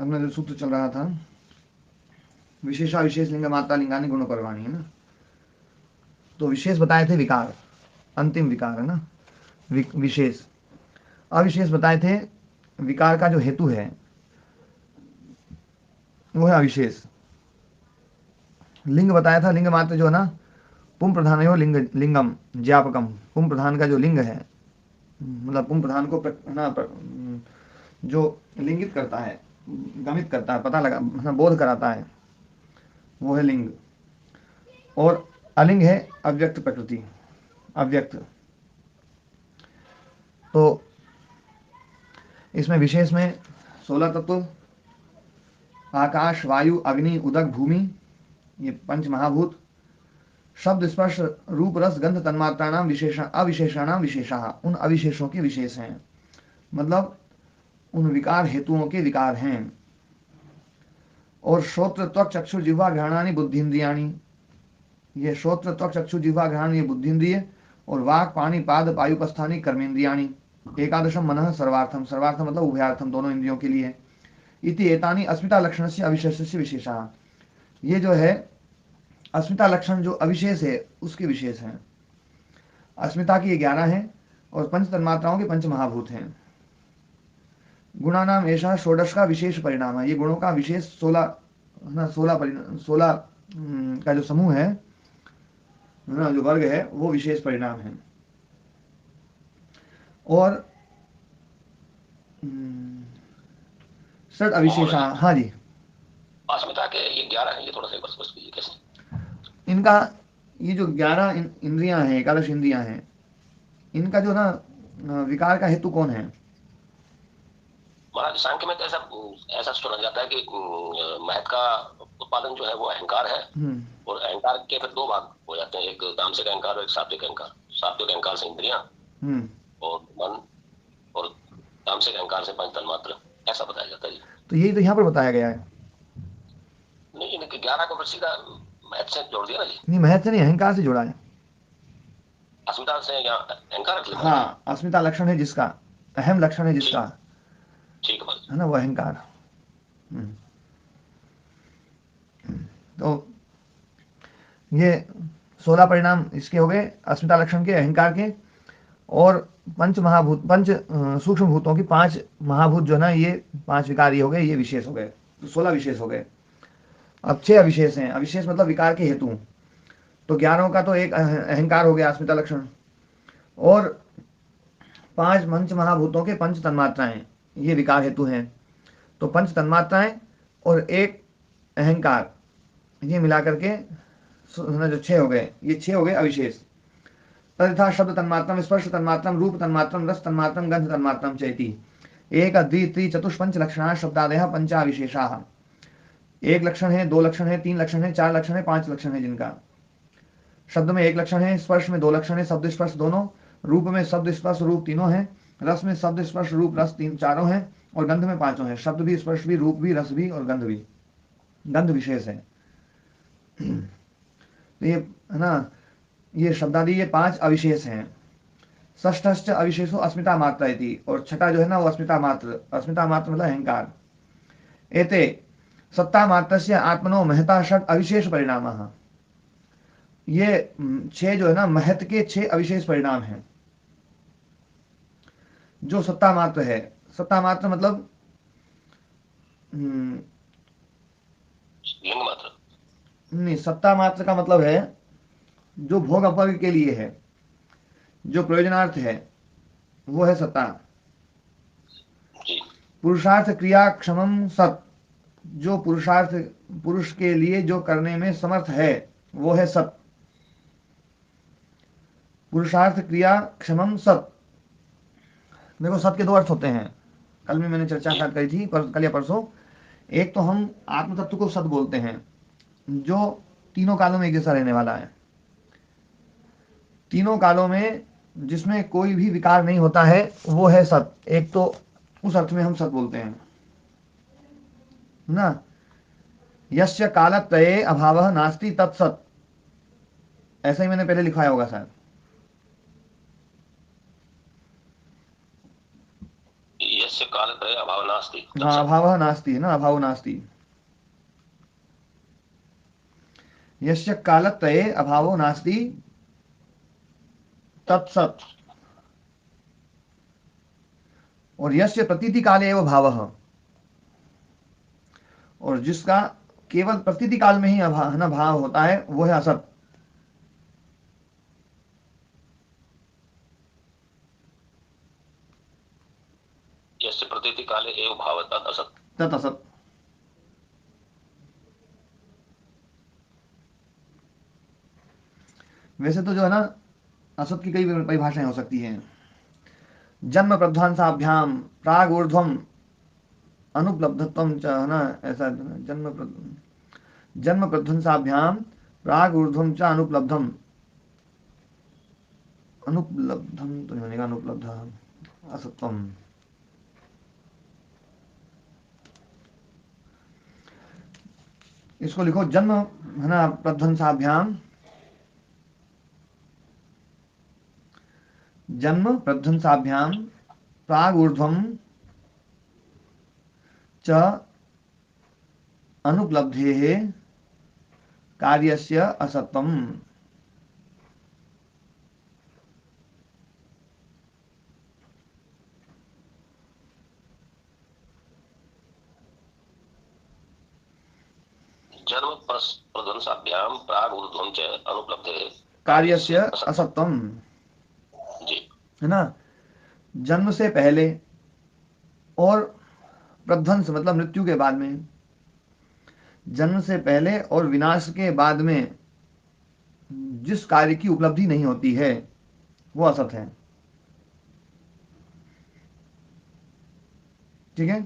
अपना जो सूत्र चल रहा था, विशेषा विशेष लिंग मात्रा लिंगानी गुण परवाणी, है ना। तो विशेष बताए थे विकार, अंतिम विकार है ना, विशेष। अविशेष बताए थे विकार का जो हेतु है वो है अविशेष। लिंग बताया था, लिंग मात्र जो है ना, पुम प्रधान हो लिंग लिंगम ज्ञापकम, पुम प्रधान का जो लिंग है, मतलब पुम प्रधान को जो लिंगित करता है, गमित करता है, पता लगा बोध कराता है, वो है लिंग। और अलिंग है अव्यक्त प्रकृति, अव्यक्त। तो इसमें विशेष में 16 तत्व, आकाश वायु अग्नि उदक भूमि, ये पंच महाभूत, शब्द स्पर्श रूप रस गंध तन्मात्राणाम विशेषण अविशेषाणाम विशेषा, उन अविशेषों के विशेष हैं, मतलब उन विकार हेतुओं के विकार हैं। और श्रोत्र त्वक चक्षु जिह्वा घ्राणानि बुद्धिन्द्रियाणि, ये श्रोत्र त्वक चक्षु जिह्वा घ्राण ये बुद्धिन्द्रिय, और वाक पाणी पाद पायुपस्थानी कर्मेन्द्रियाणि, एकादशम मनः सर्वार्थम, सर्वार्थम मतलब उभयार्थम, दोनों इंद्रियों के लिए। इति एतानि अस्मिता लक्षण से अविशेष से विशेषा, ये जो है अस्मिता लक्षण जो अविशेष है उसके विशेष हैं। अस्मिता की 11 हैं और पंच तन्मात्राओं के पंच महाभूत हैं। गुणानाम ऐसा षोडश का विशेष परिणाम है, ये गुणों का विशेष 16 ना, 16 का जो समूह है ना, जो वर्ग है वो विशेष परिणाम है। और षड अविशेषा, हाँ जी, अस्मिता के ये 11 हैं, ये थोड़ा सा एक बार स्पष्ट कीजिए कैसे। इनका ये जो 11 इंद्रियां हैं, एकादश इंद्रियां हैं, इनका जो ना विकार का हेतु कौन है? महाराज सांख्य में तो ऐसा ऐसा सुना जाता है कि महत का उत्पादन जो है वो अहंकार है, और अहंकार के फिर 2 भाग हो जाते हैं, एक तामसिक अहंकार और एक सात्विक अहंकार। सात्विक अहंकार से इंद्रियां और मन, और तामसिक अहंकार से पंच तन्मात्र, ऐसा बताया जाता है। तो यही तो यहाँ पर बताया गया है। नहीं, इनके 11 को सीधा महत से जोड़ दिया ना जी। नहीं, महत से नहीं, अहंकार से जोड़ा है। अस्मिता से या अहंकार? हाँ, अस्मिता लक्षण है जिसका, अहम लक्षण है जिसका, ठीक है ना, वो अहंकार। तो ये 16 परिणाम इसके हो गए, अस्मिता लक्षण के, अहंकार के, और पंच महाभूत, पंच सूक्ष्म भूतों की 5 महाभूत जो है ना, ये 5 विकार ये हो गए, ये विशेष हो गए, तो 16 विशेष हो गए। अब 6 अविशेष हैं, अविशेष मतलब विकार के हेतु। तो 11 का तो एक अहंकार हो गया, अस्मिता लक्षण, और 5 पंच महाभूतों के पंच तन्मात्राएं, ये विकार हेतु हैं। तो पंच तन्मात्राएं और एक अहंकार, ये मिलाकर के जो 6 हो गए, ये 6 हो गए अविशेष। तथा शब्द तन्मात्रम स्पर्श तन्मात्रम रूप तन्मात्रम रस तन्मात्रम गंध तन्मात्रम चैति एक द्वि त्रि चतुष्पंच लक्षणा शब्दादय पंचाविशेषा। एक लक्षण है, 2 लक्षण है, 3 लक्षण है, 4 लक्षण है, 5 लक्षण है, जिनका शब्द में 1 लक्षण है, स्पर्श में 2 लक्षण है, शब्द स्पर्श दोनों, रूप में शब्द स्पर्श रूप तीनों हैं, रस में शब्द स्पर्श रूप रस चारों हैं, और गंध में 5 हैं, शब्द भी स्पर्श भी रूप भी रस भी और गंध भी, गंध विशेष है। तो ये है ना, ये शब्दादि ये 5 अविशेष हैं। षष्ठश्च अविशेषो अस्मिता मात्रा इति, और छठा जो है ना वो अस्मिता मात्र, अस्मिता मात्र मतलब अहंकार। एते सत्ता मात्रस्य आत्मनो महता षट अविशेष परिणामः, ये 6 जो है ना महत के 6 अविशेष परिणाम हैं। जो सत्ता मात्र है, सत्ता मात्र मतलब लिंग मात्र नहीं, सत्ता मात्र का मतलब है जो भोग अपवर्ग के लिए है, जो प्रयोजनार्थ है, वो है सत्ता। पुरुषार्थ क्रिया क्षमम सत, जो पुरुषार्थ पुरुष के लिए जो करने में समर्थ है वो है सत। पुरुषार्थ क्रिया क्षमम सत, देखो सत के 2 अर्थ होते हैं, कल में मैंने चर्चा शायद करी थी, कल या परसों। एक तो हम आत्म तत्व को सत बोलते हैं, जो तीनों कालों में एक जैसा रहने वाला है, तीनों कालों में जिसमें कोई भी विकार नहीं होता है, वो है सत। एक तो उस अर्थ में हम सत बोलते हैं ना, यस्य कालत्रये अभावः नास्ति तत्सत, ऐसा ही मैंने पहले लिखवाया होगा शायद। यस्य कालत्रये कालत्रये अभाव नास्ति। हाँ, अभावः नास्ति है ना, अभावो नास्ति। यस्य कालत्रये अभावो नास्ति तत्सत्, और यस्य प्रतीति काले एव भावः, और जिसका केवल प्रतीति काल में ही है ना भाव होता है, वो है असत। यस्य प्रतीति काले एव भावः तत् असत्, तत् असत। वैसे तो जो है ना असत की कई परिभाषाएं हो सकती हैं। जन्म प्रध्वंसाभ्याम प्राग ऊर्ध्वम अनुपलब्धत्वम च, है ना, ऐसा जन्म प्रध्वंसाभ्याम प्राग ऊर्ध्वम च अनुपलब्धम, अनुपलब्धम तो नहीं बनेगा, अनुपलब्ध असत्वम। इसको लिखो जन्म, है ना, प्रध्वंसाभ्याम, जन्म प्रध्वंसाभ्याम प्राग ऊर्ध्वम च अनुपलब्धेः कार्यस्य असत्वम्। जन्म प्रध्वंसाभ्याम प्राग ऊर्ध्वम च अनुपलब्धेः कार्यस्य असत्वम्, जी, है ना। जन्म से पहले और प्रध्वंस मतलब मृत्यु के बाद में, जन्म से पहले और विनाश के बाद में जिस कार्य की उपलब्धि नहीं होती है वो असत है। ठीक है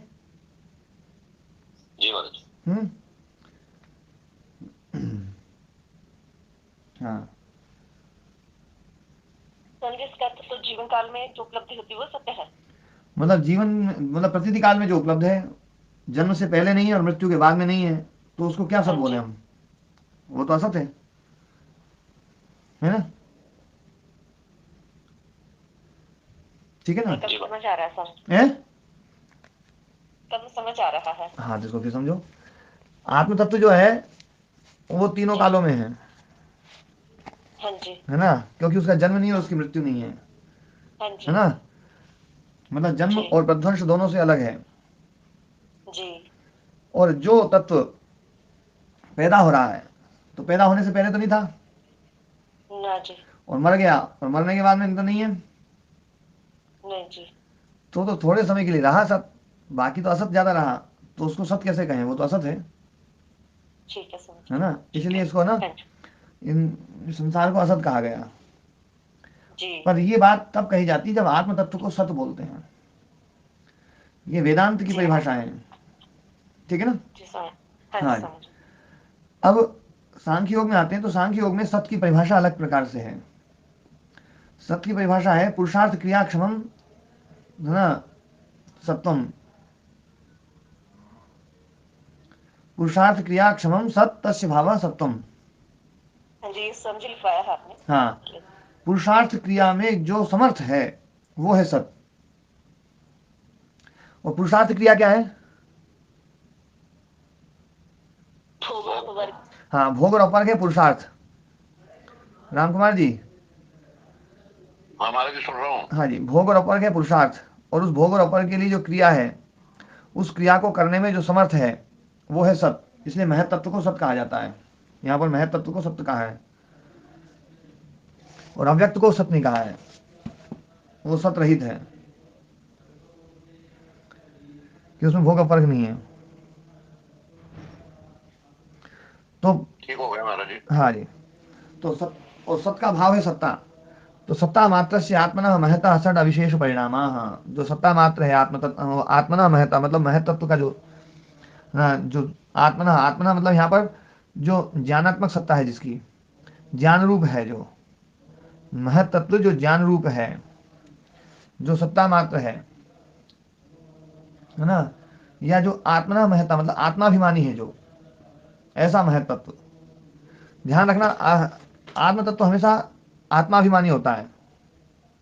जी महाराज। हाँ, इसका तो जीवन काल में जो उपलब्धि होती है वो सत्य है। मतलब जीवन मतलब प्रतीति काल में जो उपलब्ध है, जन्म से पहले नहीं है और मृत्यु के बाद में नहीं है, तो उसको क्या सत बोले हम? वो तो असत है ना। ठीक है ना, समझ आ रहा है सर, है तब समझ आ रहा है। हाँ, जिसको फिर समझो, आत्म तत्व जो है वो तीनों कालों में है, हाँ जी, है ना, क्योंकि उसका जन्म नहीं है, उसकी मृत्यु नहीं है, हाँ जी, है ना। मतलब जन्म जी। और प्रध्वंस दोनों से अलग है। जी, और जो तत्व पैदा हो रहा है, तो पैदा होने से पहले तो नहीं था, ना जी, और मर गया और मरने के बाद में तो नहीं है, नहीं जी, तो थोड़े समय के लिए रहा सत, बाकी तो असत ज्यादा रहा, तो उसको सत कैसे कहें? वो तो असत है ठीक है समझ, है ना। इसलिए इसको ना हाँ जी, इन संसार को असत कहा गया। जी, पर ये बात तब कही जाती है जब आत्म तत्व को सत बोलते हैं। ये वेदांत की जी, परिभाषा है, ठीक है ना। जी समझ, हाँ हाँ जी जी। समझ, अब सांख्य योग में आते हैं, तो सांख्य योग में सत की परिभाषा अलग प्रकार से है। सत की परिभाषा है पुरुषार्थ क्रिया क्षमम, है ना, सत्वम, पुरुषार्थ क्रिया क्षमम सत तस्य भाव सत्वम। हाँ जी, समझ लिखवाया है आपने। हाँ, पुरुषार्थ क्रिया में जो समर्थ है वो है सत। और पुरुषार्थ क्रिया क्या है? हाँ, भोग और अपवर्ग है पुरुषार्थ। राम कुमार जी, हमारे भी सुन रहा हूँ। हाँ जी, भोग और अपवर्ग है पुरुषार्थ, और उस भोग और अपवर्ग के लिए जो क्रिया है, उस क्रिया को करने में जो समर्थ है वो है सत। इसलिए महत तत्व को सत कहा जाता है। यहाँ पर महत तत्व को सत्य कहा है, और अव्यक्त को सत नहीं कहा है, वो सत रहित है, कि उसमें भोग अपवर्ग नहीं है। तो ठीक हो गया महाराज जी। हाँ जी, तो सत, और सत का भाव है सत्ता। तो सत्ता मात्र से आत्मना महता षड अविशेष परिणाम। हाँ, जो सत्ता मात्र है आत्मना महता मतलब महत तत्व का जो, हाँ, जो आत्मना, आत्मना मतलब यहाँ पर जो ज्ञानात्मक सत्ता है, जिसकी ज्ञान रूप है, जो महत तत्व जो ज्ञान रूप है, जो सत्ता मात्र है ना, या जो आत्मना महता मतलब आत्माभिमानी है, जो ऐसा महत तत्व। ध्यान रखना, आत्म तत्व हमेशा आत्माभिमानी होता है।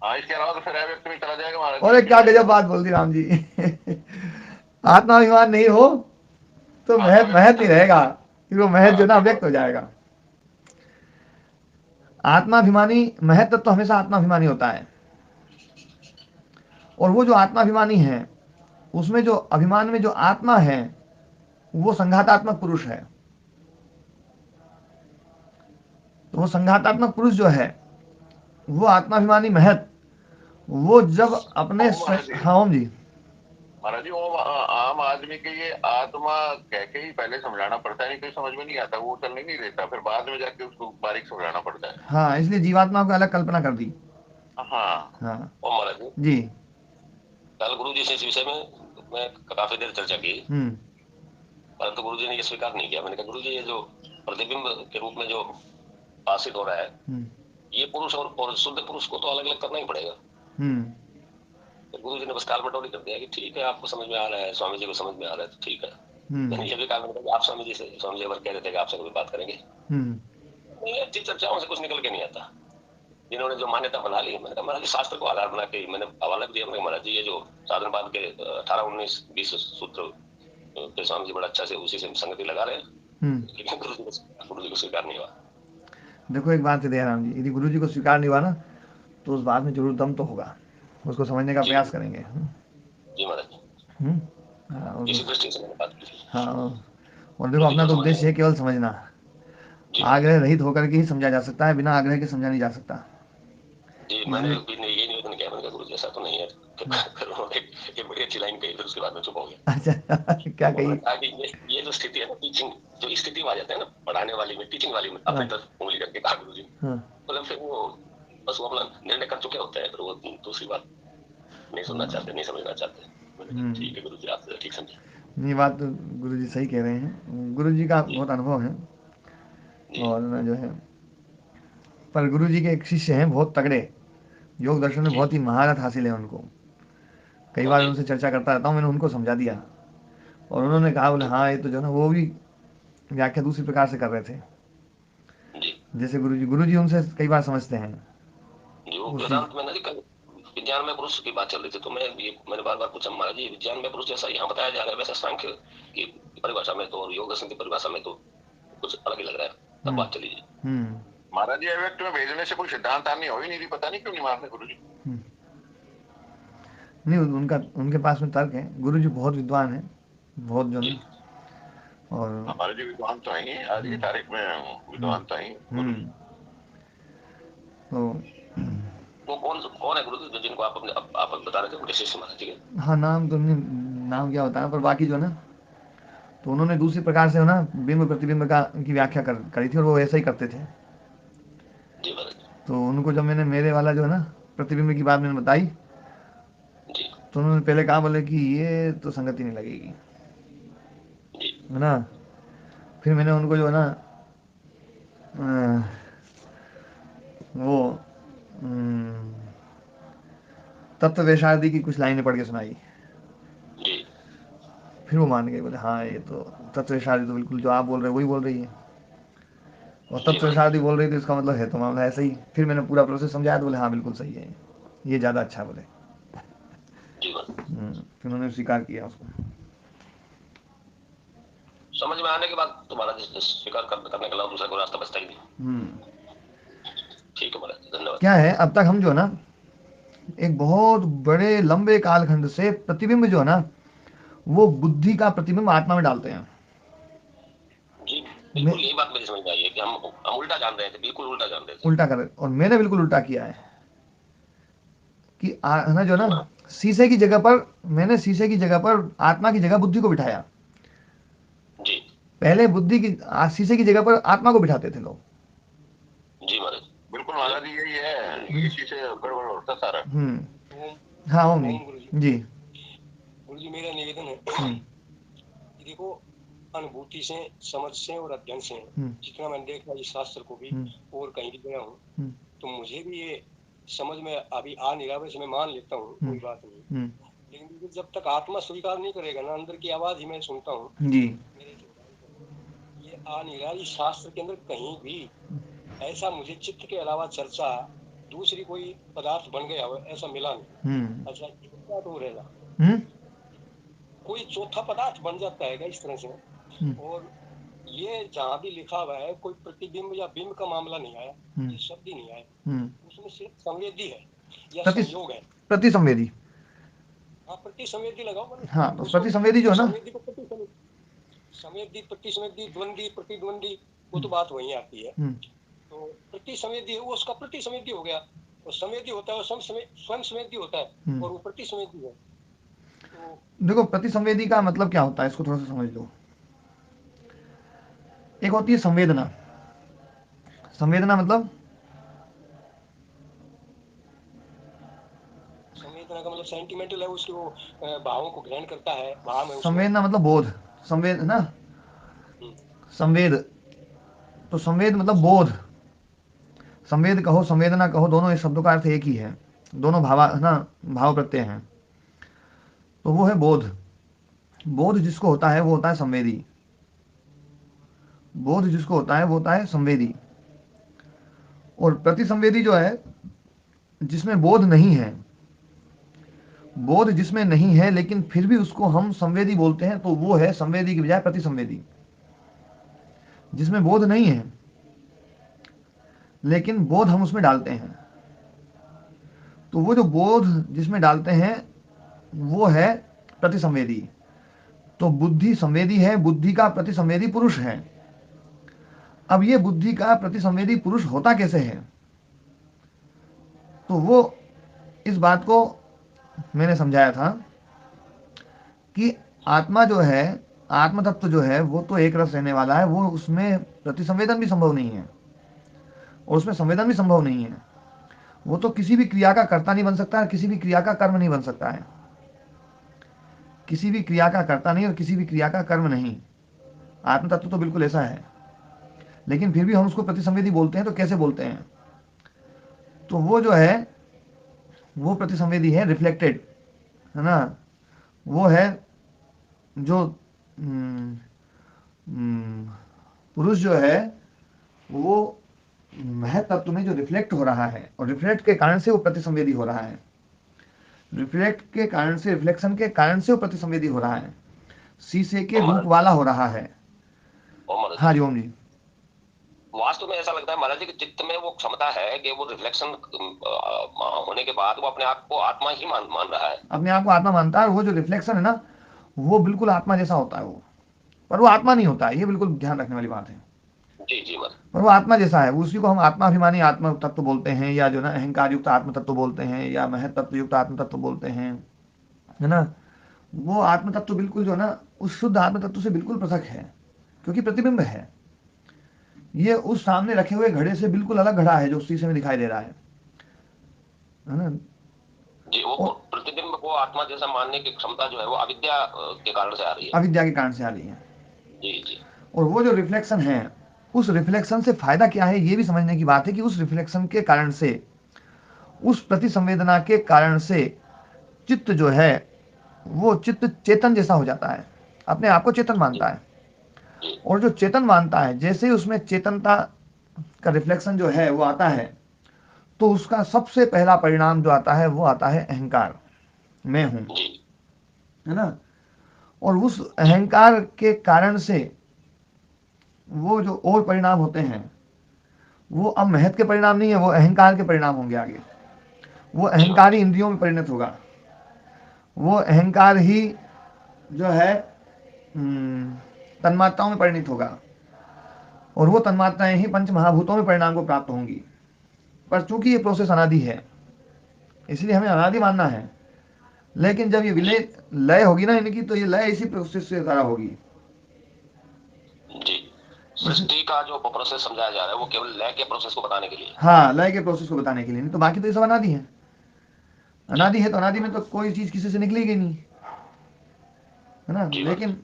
हाँ, इसके अलावा तो फिर अव्यक्त में चला जाएगा महाराज। और क्या गजब बात बोल दी राम जी। आत्माभिमान नहीं हो तो महत महत नहीं रहेगा, फिर वो महत जो ना अव्यक्त हो जाएगा। आत्माभिमानी, महत तत्व हमेशा आत्माभिमानी होता है, और वो जो आत्माभिमानी है उसमें जो अभिमान में जो आत्मा है वो संघातात्मक पुरुष है। तो वो संघातात्मक पुरुष जो है वो आत्माभिमानी महत, वो जब अपने हाँ ओम जी महाराज जी, वो आम आदमी के ये आत्मा कह के ही पहले समझाना पड़ता है, नहीं कोई समझ में नहीं आता, वो चलने नहीं देता, फिर बाद में जाके उसको बारीक समझाना पड़ता है। हाँ, इसलिए जीवात्मा को अलग कल्पना कर दी। हाँ हाँ और महाराज जी, कल गुरु जी से इस विषय में मैं काफी देर चर्चा की, परंतु गुरु जी ने ये स्वीकार नहीं किया। मैंने कहा गुरु जी, ये जो प्रतिबिंब के रूप में जो भाषित हो रहा है, ये पुरुष और शुद्ध पुरुष को तो अलग अलग करना ही पड़ेगा। तो गुरु जी ने बस काल मटोली कर दिया कि ठीक है, आपको समझ में आ रहा है, स्वामी जी को समझ में आ रहा है, तो ठीक है। मैंने ये भी कहा, मैंने कहा आप स्वामी जी कह रहे थे कि आपसे कभी बात करेंगे, नहीं अच्छी चर्चाओं से कुछ निकल के नहीं आता। जिन्होंने जो मान्यता बना ली, मैंने कहा महाराज जी शास्त्र को आधार बना के मैंने हवाला भी दिया। महाराज जी ये जो साधनवाद के 18, 19, 20 सूत्र पे स्वामी जी बड़ा अच्छा से उसी से संगति लगा रहे हैं, लेकिन गुरु जी को स्वीकार नहीं हुआ। देखो एक बात है दयाराम जी, यदि गुरु जी को स्वीकार नहीं हुआ ना तो उस बात में जरूर दम तो होगा, उसको समझने का प्रयास करेंगे। जी महाराज, इसी दृष्टि से मैंने बात की थी। हाँ, और देखो अपना तो उद्देश्य है केवल समझना, आग्रह रहित होकर के ही समझा जा सकता है, बिना आग्रह के समझा नहीं जा सकता। जी मैंने ये निवेदन किया, मैंने कहा गुरु जी ऐसा तो नहीं है। फिर उन्होंने एक बड़ी अच्छी लाइन कही, फिर उसके बाद में चुप हो गया। अच्छा क्या कही? ये जो स्थिति है ना, टीचिंग जो स्थिति आ जाता है ना, पढ़ाने वाली में, टीचिंग वाली में, अपनी तरफ उंगली करके कहा गुरु जी, मतलब फिर वो बस वो अपना निर्णय कर चुके होते हैं, फिर वो दूसरी बात नहीं सुनना चाहते, नहीं समझना चाहते। ठीक है गुरु जी, आप ठीक समझे। ये बात गुरु जी सही कह रहे हैं, गुरु जी का बहुत अनुभव है, और जो है पर गुरु जी के एक शिष्य हैं बहुत तगड़े, योग दर्शन में बहुत ही महारत हासिल है उनको। कई बार उनसे चर्चा करता रहता हूँ, मैंने उनको समझा दिया, और उन्होंने कहा बोले हाँ ये तो जो ना वो भी व्याख्या दूसरी प्रकार से कर रहे थे, जैसे गुरु जी उनसे कई बार समझते हैं। विज्ञान में पुरुष की बात चल रही थी, तो मैंने बार बार पूछा महाराज जी, विज्ञान में पुरुष जैसा यहाँ बताया जा रहा है, वैसा सांख्य की परिभाषा में तो और योग दर्शन की परिभाषा में तो कुछ अलग ही लग रहा है, तब बात चली जी। महाराज जी अव्यक्त में भेजने से कोई सिद्धांत आनी हो ही नहीं, पता नहीं क्यों नहीं मानते गुरु जी। नहीं, उनके पास में तर्क है, गुरु जी बहुत विद्वान है, बहुत जो है, और हमारे जी विद्वान तो ही आज की तारीख में विद्वान तो ही। तो कौन है गुरु जी जिनको आप बता रहे थे, उनके शिष्य महाराज जी के? हाँ, नाम क्या बताया, पर बाकी जो है ना, तो उन्होंने दूसरी प्रकार से ना बिंब प्रतिबिंब की व्याख्या करी थी, और वो ऐसा ही करते थे। तो उनको जब मैंने मेरे वाला जो है ना प्रतिबिंब की बात मैंने बताई, तो उन्होंने पहले कहा, बोले कि ये तो संगति नहीं लगेगी, है ना। फिर मैंने उनको जो है ना वो तत्व वैशारदी की कुछ लाइनें पढ़ के सुनाई, फिर वो मान गए, बोले हाँ ये तो तत्व वैशारदी तो बिल्कुल जो आप बोल रहे हो वही बोल रही है, और तत्व वैशारदी बोल रही थी, इसका मतलब है तो मामला ऐसा ही। फिर मैंने पूरा प्रोसेस समझाया, तो बोले हाँ बिल्कुल सही है, ये ज़्यादा अच्छा बोले। फिर उन्होंने स्वीकार किया उसको। समझ में आने के बाद तुम्हारा स्वीकार करने के अलावा दूसरा कोई रास्ता बचता ही नहीं। ठीक है महाराज, धन्यवाद। क्या है, अब तक हम जो है ना एक बहुत बड़े लंबे कालखंड से प्रतिबिंब जो है ना वो बुद्धि का प्रतिबिंब आत्मा में डालते हैं। जी बिल्कुल, यही बात मेरी समझ में आई है कि हम उल्टा जान रहे थे, बिल्कुल उल्टा जान रहे थे, उल्टा कर रहे, और मैंने बिल्कुल उल्टा किया है कि ना जो ना शीशे की जगह पर, मैंने शीशे की जगह पर आत्मा की जगह बुद्धि को बिठाया। जी पहले बुद्धि की शीशे की जगह पर आत्मा को बिठाते थे लोग। जी महाराज, बिल्कुल महाराज यही है, इसी से गड़बड़ होता सारा। हाँ ओम जी। गुरु जी मेरा निवेदन है कि देखो, अनुभूति से, समझ से और अध्ययन से जितना मैंने देखा इस शास्त्र को भी और कहीं भी गया हूँ, तो मुझे भी ये समझ में अभी आ नहीं रहा, वैसे मैं मान लेता हूँ, कोई बात नहीं, लेकिन जब तक आत्मा स्वीकार नहीं करेगा ना, अंदर की आवाज ही मैं सुनता हूँ जी, ये आ नहीं रहा इस शास्त्र के अंदर कहीं भी ऐसा मुझे चित्त के अलावा चर्चा दूसरी कोई पदार्थ बन गया हो ऐसा मिला नहीं। अच्छा एक बात हो रहेगा, कोई चौथा पदार्थ बन जाता है इस तरह से। और ये जहाँ भी लिखा हुआ है कोई प्रतिबिंब या बिंब का मामला नहीं आया, ये शब्द ही नहीं आया, उसमें सिर्फ संवेदी है या संयोग है, प्रतिसंवेदी। हाँ प्रतिसंवेदी लगाओ। हाँ तो प्रतिसंवेदी जो है ना, संवेदी प्रतिसंवेदी द्वंद्वी प्रतिद्वंद्वी वो तो बात वही आती है। तो प्रतिसंवेदी है वो उसका प्रतिसंवेदी हो गया, और संवेदी होता है स्वयं संवेदी होता है, और वो प्रतिसंवेदी है। तो देखो प्रतिसंवेदी का मतलब क्या होता है इसको थोड़ा सा समझ लो। एक होती है संवेदना। संवेदना मतलब का मतलब सेंटिमेंटल है, उसके वो भावों को ग्रहण करता है, भाव में संवेदना मतलब बोध, संवेद ना, संवेद तो संवेद मतलब बोध। संवेद कहो संवेदना कहो, दोनों इस शब्दों का अर्थ एक ही है, दोनों भाव प्रत्यय हैं। तो वो है बोध। बोध जिसको होता है वो होता है संवेदी। बोध जिसको होता है वो होता है संवेदी। और प्रतिसंवेदी जो है जिसमें बोध नहीं है, बोध जिसमें नहीं है लेकिन फिर भी उसको हम संवेदी बोलते हैं, तो वो है संवेदी की बजाय प्रतिसंवेदी। जिसमें बोध नहीं है लेकिन बोध हम उसमें डालते हैं, तो वो जो बोध जिसमें डालते हैं वो है प्रतिसंवेदी। तो बुद्धि संवेदी है, बुद्धि का प्रतिसंवेदी पुरुष है। अब ये बुद्धि का प्रतिसंवेदी पुरुष होता कैसे है, तो वो इस बात को मैंने समझाया था कि आत्मा जो है, आत्म तत्व जो है वो तो एक रस रहने वाला है, वो उसमें प्रतिसंवेदन भी संभव नहीं है और उसमें संवेदन भी संभव नहीं है। वो तो किसी भी क्रिया का कर्ता नहीं बन सकता है, किसी भी क्रिया का कर्म नहीं बन सकता है। किसी भी क्रिया का कर्ता नहीं और किसी भी क्रिया का कर्म नहीं। आत्म तत्व तो बिल्कुल ऐसा है, लेकिन फिर भी हम उसको प्रतिसंवेदी बोलते हैं। तो कैसे बोलते हैं, तो वो जो है वो प्रतिसंवेदी है, रिफ्लेक्टेड है ना। वो है जो पुरुष जो है वो महत तत्व में जो रिफ्लेक्ट हो रहा है, और रिफ्लेक्ट के कारण से वो प्रतिसंवेदी हो रहा है। रिफ्लेक्ट के कारण से, रिफ्लेक्शन के कारण से वो प्रतिसंवेदी हो रहा है, शीशे के रूप वाला हो रहा है। हाँ जी ओम जी। वास्तव में ऐसा लगता है महाराज जी कि चित्त में वो क्षमता है कि वो रिफ्लेक्शन होने के बाद वो अपने आप को आत्मा ही मान रहा है, अपने आप को आत्मा मानता है। और वो जो रिफ्लेक्शन है ना वो बिल्कुल आत्मा जैसा होता है वो, पर वो आत्मा नहीं होता है, ये बिल्कुल ध्यान रखने वाली बात है। जी जी पर वो आत्मा जैसा है, उसी को हम आत्माभिमानी आत्म तत्व बोलते हैं, या जो ना अहंकार युक्त आत्म तत्व बोलते हैं, या महत तत्व युक्त आत्म तत्व बोलते हैं, है ना। वो आत्म तत्व बिल्कुल जो ना उस शुद्ध आत्म तत्व से बिल्कुल पृथक है, क्योंकि प्रतिबिंब है। ये उस सामने रखे हुए घड़े से बिल्कुल अलग घड़ा है जो उस शीशे में दिखाई दे रहा है ना। जी, वो प्रतिबिंब को आत्मा जैसा मानने की क्षमता जो है वो अविद्या के कारण से आ रही है। अविद्या के कारण से आ रही है। जी जी। और वो जो रिफ्लेक्शन है, उस रिफ्लेक्शन से फायदा क्या है ये भी समझने की बात है कि उस रिफ्लेक्शन के कारण से, उस प्रतिसंवेदना के कारण से चित्त जो है वो चित्त चेतन जैसा हो जाता है, अपने आप को चेतन मानता है। और जो चेतन मानता है, जैसे ही उसमें चेतनता का रिफ्लेक्शन जो है वो आता है, तो उसका सबसे पहला परिणाम जो आता है वो आता है अहंकार, मैं हूं, है ना। और उस अहंकार के कारण से वो जो और परिणाम होते हैं वो अब महत के परिणाम नहीं है, वो अहंकार के परिणाम होंगे आगे। वो अहंकार ही इंद्रियों में परिणत होगा, वो अहंकार ही जो है तन्मात्राओं में परिणत होगा, और वो तन्मात्राएं ही पंच महाभूतों में परिणाम को प्राप्त होंगी। पर चूंकि ये प्रोसेस अनादि है इसलिए हमें अनादि मानना है, लेकिन जब ये विलय लय होगी ना इनकी, तो ये लय इसी प्रोसेस से द्वारा होगी। जी, सृष्टि का जो प्रोसेस समझाया जा रहा है वो केवल लय के प्रोसेस को बताने के लिए। हाँ, लय के प्रोसेस को बताने के लिए, नहीं तो बाकी तो ये सब अनादि है। अनादि है तो अनादि में तो कोई चीज किसी से निकलेगी नहीं, है ना। लेकिन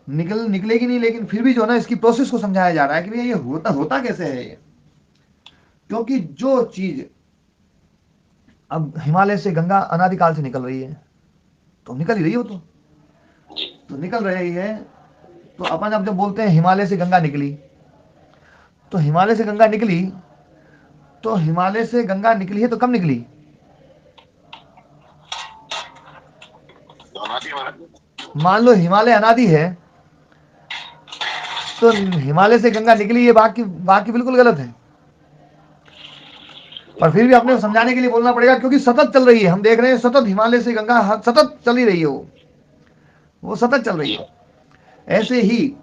निकलेगी नहीं, लेकिन फिर भी जो ना इसकी प्रोसेस को समझाया जा रहा है कि भैया ये होता कैसे है ये। क्योंकि जो चीज अब हिमालय से गंगा अनादिकाल से निकल रही है, तो निकल ही रही हो, तो निकल रही है। तो अपन अब जब बोलते हैं हिमालय से गंगा निकली, तो हिमालय से गंगा निकली, तो हिमालय से गंगा निकली है तो कब निकली? मान लो हिमालय अनादि है, तो हिमालय से गंगा निकली, ये बाकी बिल्कुल गलत है। पर फिर भी अपने को समझाने के लिए बोलना पड़ेगा, क्योंकि सतत चल रही है, हम देख रहे हैं सतत हिमालय से गंगा सतत चल ही रही है, वो सतत चल रही है। ऐसे ही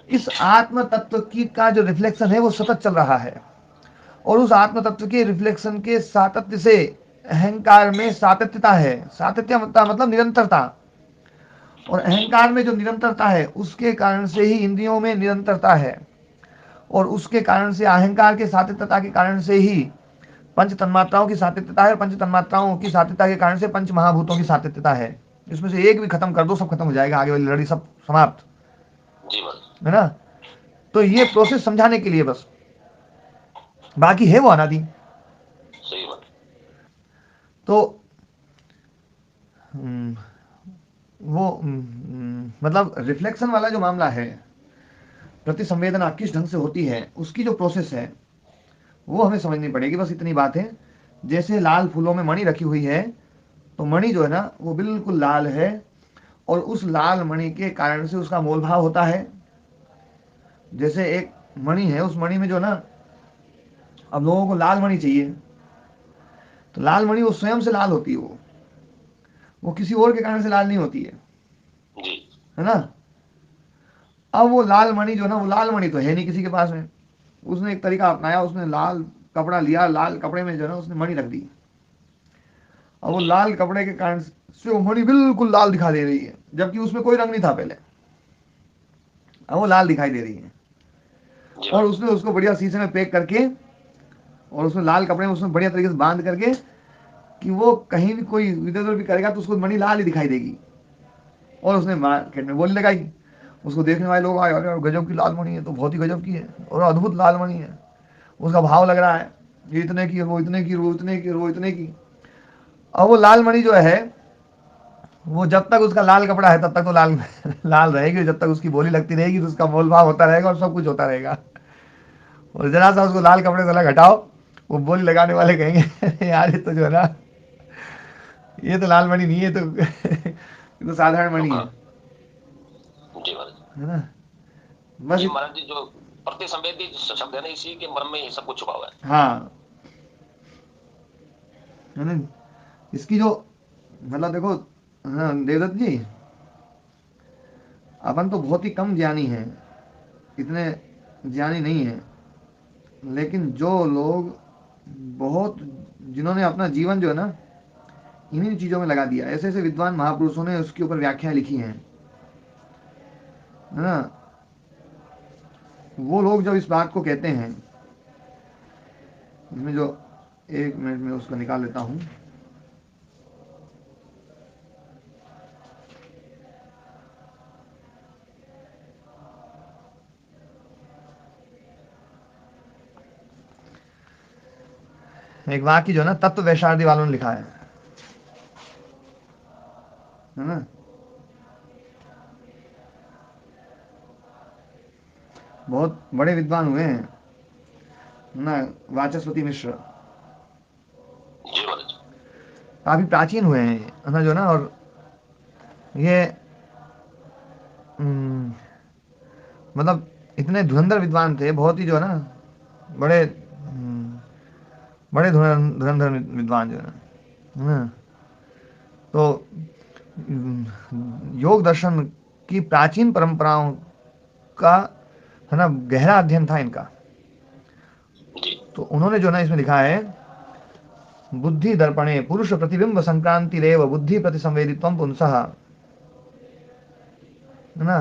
इस आत्म तत्व की का जो रिफ्लेक्शन है वो सतत चल रहा है, और उस आत्म तत्व के रिफ्लेक्शन के सातत्य से अहंकार में सातत्यता है। सातत्यता मतलब निरंतरता, और अहंकार में जो निरंतरता है उसके कारण से ही इंद्रियों में निरंतरता है, और उसके कारण से अहंकार के सातत्यता के कारण से ही पंच तन्मात्राओं की सातत्यता है, और पंच तन्मात्राओं की सातत्यता के कारण से पंच महाभूतों की सातत्यता है। इसमें से एक भी खत्म कर दो, सब खत्म हो जाएगा, आगे वाली लड़ी सब समाप्त, है ना। तो ये प्रोसेस समझाने के लिए बस, बाकी है वो अनादि। तो वो मतलब रिफ्लेक्शन वाला जो मामला है, प्रतिसंवेदना किस ढंग से होती है, उसकी जो प्रोसेस है वो हमें समझनी पड़ेगी। बस इतनी बात है। जैसे लाल फूलों में मणि रखी हुई है, तो मणि जो है ना वो बिल्कुल लाल है, और उस लाल मणि के कारण से उसका मोल भाव होता है। जैसे एक मणि है, उस मणि में जो ना, अब लोगों को लाल मणि चाहिए, तो लाल मणि वो स्वयं से लाल होती है, वो किसी और के कारण से लाल नहीं होती है ना। अब वो लाल मणि जो ना, वो लाल मणि तो है नहीं किसी के पास में, उसने एक तरीका अपनाया, उसने लाल कपड़ा लिया, लाल कपड़े में जो ना उसने मणि रख दी, और वो लाल कपड़े के कारण से वो मणि बिल्कुल लाल दिखा दे रही है, जबकि उसमें कोई रंग नहीं था पहले, अब वो लाल दिखाई दे रही है। और उसने उसको बढ़िया शीशे में पैक करके, और उसमें लाल कपड़े में उसमें बढ़िया तरीके से बांध करके, कि वो कहीं भी कोई इधर उधर भी करेगा तो उसको मणि लाल ही दिखाई देगी। और उसने मार्केट में बोलने लगाई, उसको देखने वाले लोग आए, अरे गजब की लाल मणि है, तो बहुत ही गजब की है, और अद्भुत लाल मणि है, उसका भाव लग रहा है, ये इतने की, वो इतने की, वो इतने की, वो इतने की। और वो लाल मणि जो है, वो जब तक उसका लाल कपड़ा है तब तक तो लाल लाल रहेगी, जब तक उसकी बोली लगती रहेगी तो उसका मोल भाव होता रहेगा, और सब कुछ होता रहेगा। और जरा सा उसको लाल कपड़े से अलग हटाओ, वो बोली लगाने वाले कहेंगे यार ये तो जो है ना, ये तो लाल मणि नहीं है, तो ये तो साधारण मणि है ना। बस ये महाराज जी जो प्रतिसंवेदी शब्द है ना, इसी के मर्म में ये सब कुछ छुपा हुआ है। हाँ, है ना। इसकी जो मतलब देखो, हाँ देवदत्त जी, अपन तो बहुत ही कम ज्ञानी हैं, इतने ज्ञानी नहीं हैं, लेकिन जो लोग बहुत, जिन्होंने अपना जीवन जो है ना इन्हीं चीजों में लगा दिया, ऐसे ऐसे विद्वान महापुरुषों ने उसके ऊपर व्याख्या लिखी हैं, है ना। वो लोग जब इस बात को कहते हैं, इसमें जो, एक मिनट में उसको निकाल लेता हूं, एक वाक्य जो है ना तत्व वैशारदी वालों ने लिखा है ना। बहुत बड़े विद्वान हुए हैं ना, वाचस्पति मिश्र, काफी प्राचीन हुए हैं है ना जो ना। और ये मतलब इतने धुरंधर विद्वान थे, बहुत ही जो है ना बड़े बड़े धुरंधर विद्वान जो है ना। तो योग दर्शन की प्राचीन परंपराओं का है ना गहरा अध्ययन था इनका। तो उन्होंने जो ना इसमें लिखा है, बुद्धि दर्पणे पुरुष प्रतिबिंब संक्रांति रेव बुद्धि प्रति संवेदित्वम पुंसः, है ना।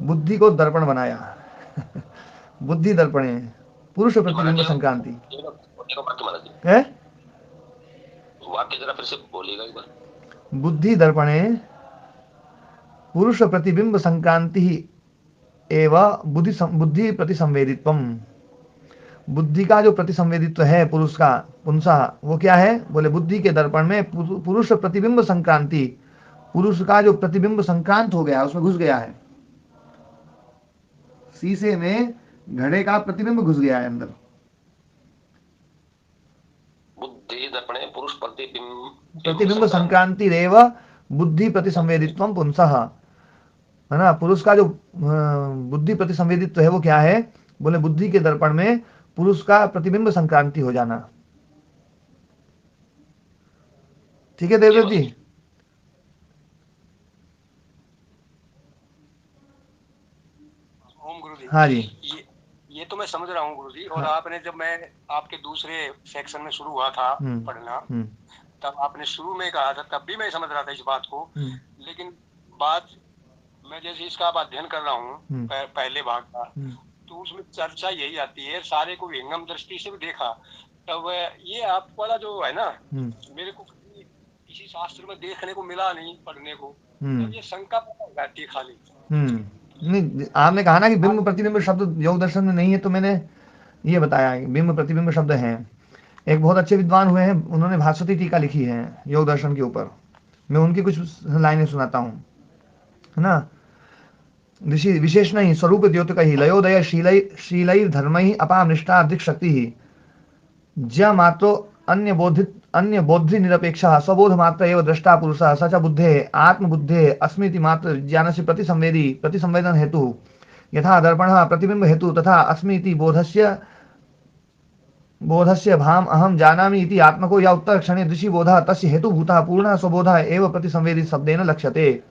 बुद्धि को दर्पण बनाया बुद्धि दर्पणे पुरुष प्रतिबिंब संक्रांति है। वाक्य जरा फिर से बोलिएगा एक बार। बुद्धि दर्पणे पुरुष प्रतिबिंब संक्रांति एवं बुद्धि प्रति संवेदित्वम। बुद्धि का जो प्रतिसंवेदित्व है पुरुष का, पुंसा, वो क्या है, बोले बुद्धि के दर्पण में पुरुष प्रतिबिंब संक्रांति, पुरुष का जो प्रतिबिंब संक्रांत हो गया, उसमें घुस गया है, शीशे में घड़े का प्रतिबिंब घुस गया है अंदर। बुद्धि दर्पणे पुरुष प्रतिबिंब संक्रांति रेव बुद्धि प्रतिसंवेदित्वम पुंसः, है ना। पुरुष का जो बुद्धि प्रतिसंवेदित्व है वो क्या है, बोले बुद्धि के दर्पण में पुरुष का प्रतिबिंब संक्रांति हो जाना। ठीक है देवदत्त जी? ओम गुरु जी। हाँ जी, ये तो मैं समझ रहा हूँ गुरु जी। और हाँ। आपने जब मैं आपके दूसरे सेक्शन में शुरू हुआ था पढ़ना, तब आपने शुरू में कहा था, तब भी मैं समझ रहा था इस बात को। लेकिन बात मैं जैसे इसका आप अध्ययन कर रहा हूँ पहले भाग का, तो उसमें चर्चा यही आती है, सारे को विहंगम दृष्टि से भी देखा, तब ये आप वाला जो है ना, मेरे को किसी शास्त्र में देखने को मिला नहीं पढ़ने को, तब ये शंका पैदा होती है खाली। नहीं, आपने कहा ना कि बिंब प्रतिबिंब शब्द योग दर्शन में नहीं है, तो मैंने ये बताया कि बिंब प्रतिबिंब शब्द हैं। एक बहुत अच्छे विद्वान हुए हैं, उन्होंने भास्वती टीका लिखी है योग दर्शन के ऊपर, मैं उनकी कुछ लाइनें सुनाता हूँ, है ना। ऋषि विशेष नहीं स्वरूप द्योतक ही लयोदय शीलैर धर्म ही अपामृष्टा अधिक शक्ति ही ज्य मात्रो अन्य बोधि निरपेक्ष स्वबोध मात्र एवं दृष्टा पुरुष सच बुद्धे आत्मबुद्धे अस्मिति मात्र ज्ञान से प्रतिसंवेदन हेतु यथा दर्पण प्रतिबिंब हेतु तथा अस्मिति बोधस्य भाम अहम जानामि इति आत्मको या उत्तर क्षणे दृशि बोधः तस्य हेतुभूतः पूर्णः स्वबोधः एव प्रतिसंवेदी शब्देन लक्ष्यते।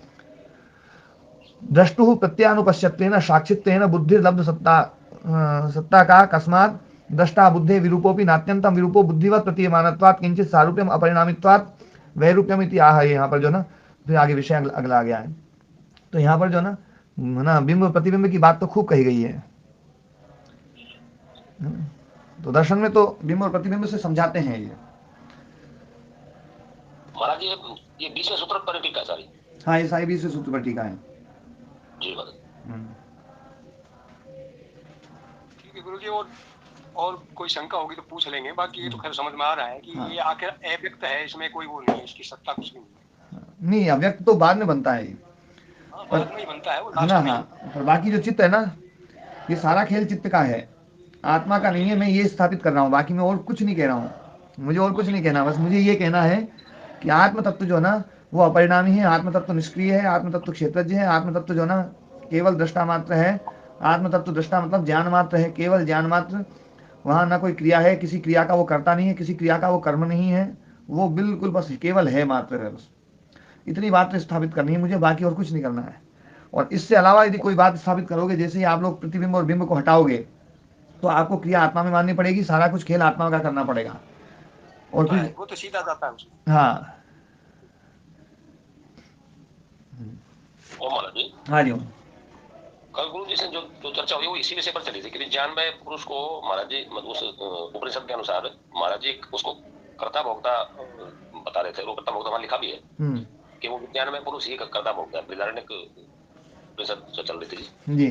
द्रष्टुः प्रत्यानुपश्यत्वेन साक्षित्वेन बुद्धिर्लब्ध सत्ता का कस्मात् द्रष्टा बुद्धे विरूपोपि नात्यंतम विरूपो बुद्धिवत प्रतीयमानत्वात् किंचित सारूप्यम अपरिणामित्वात् वैरूप्यम इति आह। यहाँ पर जो ना फिर आगे विषय अगला आ गया है। तो यहाँ पर जो ना बिंब प्रतिबिंब की बात तो खूब कही गई है। तो दर्शन में तो बिंब और प्रतिबिंब से समझाते हैं ये। महाराज ये 20वें सूत्र पर टीका सारी। हाँ, ये सारी 20वें सूत्र पर टीका है जी महाराज। ठीक है गुरुजी। और कोई शंका होगी तो पूछ लेंगे, बाकी ये तो खैर समझ में आ रहा है कि ये आखिर अव्यक्त है, इसमें कोई वो नहीं है, इसकी सत्ता कुछ नहीं, अव्यक्त तो बाद में बनता है, बाद में ही बनता है वो ना। हाँ, पर बाकी जो चित्त है ना, ये सारा खेल चित्त का है, आत्मा का नहीं है। मैं ये स्थापित कर रहा हूँ, बाकी मैं और कुछ नहीं कह रहा हूँ, मुझे और कुछ नहीं कहना। बस मुझे ये कहना है कि आत्म तत्व जो ना वो अपरिणामी है, आत्म तत्व निष्क्रिय है, आत्म तत्व क्षेत्रज्ञ है, आत्म तत्व जो ना केवल दृष्टा मात्र है। आत्म तत्व दृष्टा मतलब ज्ञान मात्र है, केवल ज्ञान मात्र। वहां ना कोई क्रिया है, किसी क्रिया का वो करता नहीं है, किसी क्रिया का वो कर्म नहीं है, वो बिल्कुल बस केवल है मात्र है। बस इतनी बात स्थापित करनी है मुझे, बाकी और कुछ नहीं करना है। और इससे अलावा यदि कोई बात स्थापित करोगे, जैसे ही आप लोग प्रतिबिंब और बिंब को हटाओगे, तो आपको क्रिया आत्मा में माननी पड़ेगी, सारा कुछ खेल आत्मा का करना पड़ेगा। और फिर वो तो सीधा जाता है। हाँ हाँ जी। कल गुरु जी से जो चर्चा हुई वो इसी विषय पर चली थी कि ज्ञान में पुरुष को महाराज जी उस उपनिषद के अनुसार महाराज जी उसको कर्ता भोक्ता बता रहे थे। वो कर्ता भोक्ता वहां लिखा भी है कि वो विज्ञान में पुरुष ही कर्ता भोक्ता है। बृहदारण्यक उपनिषद से चल रही थी जी,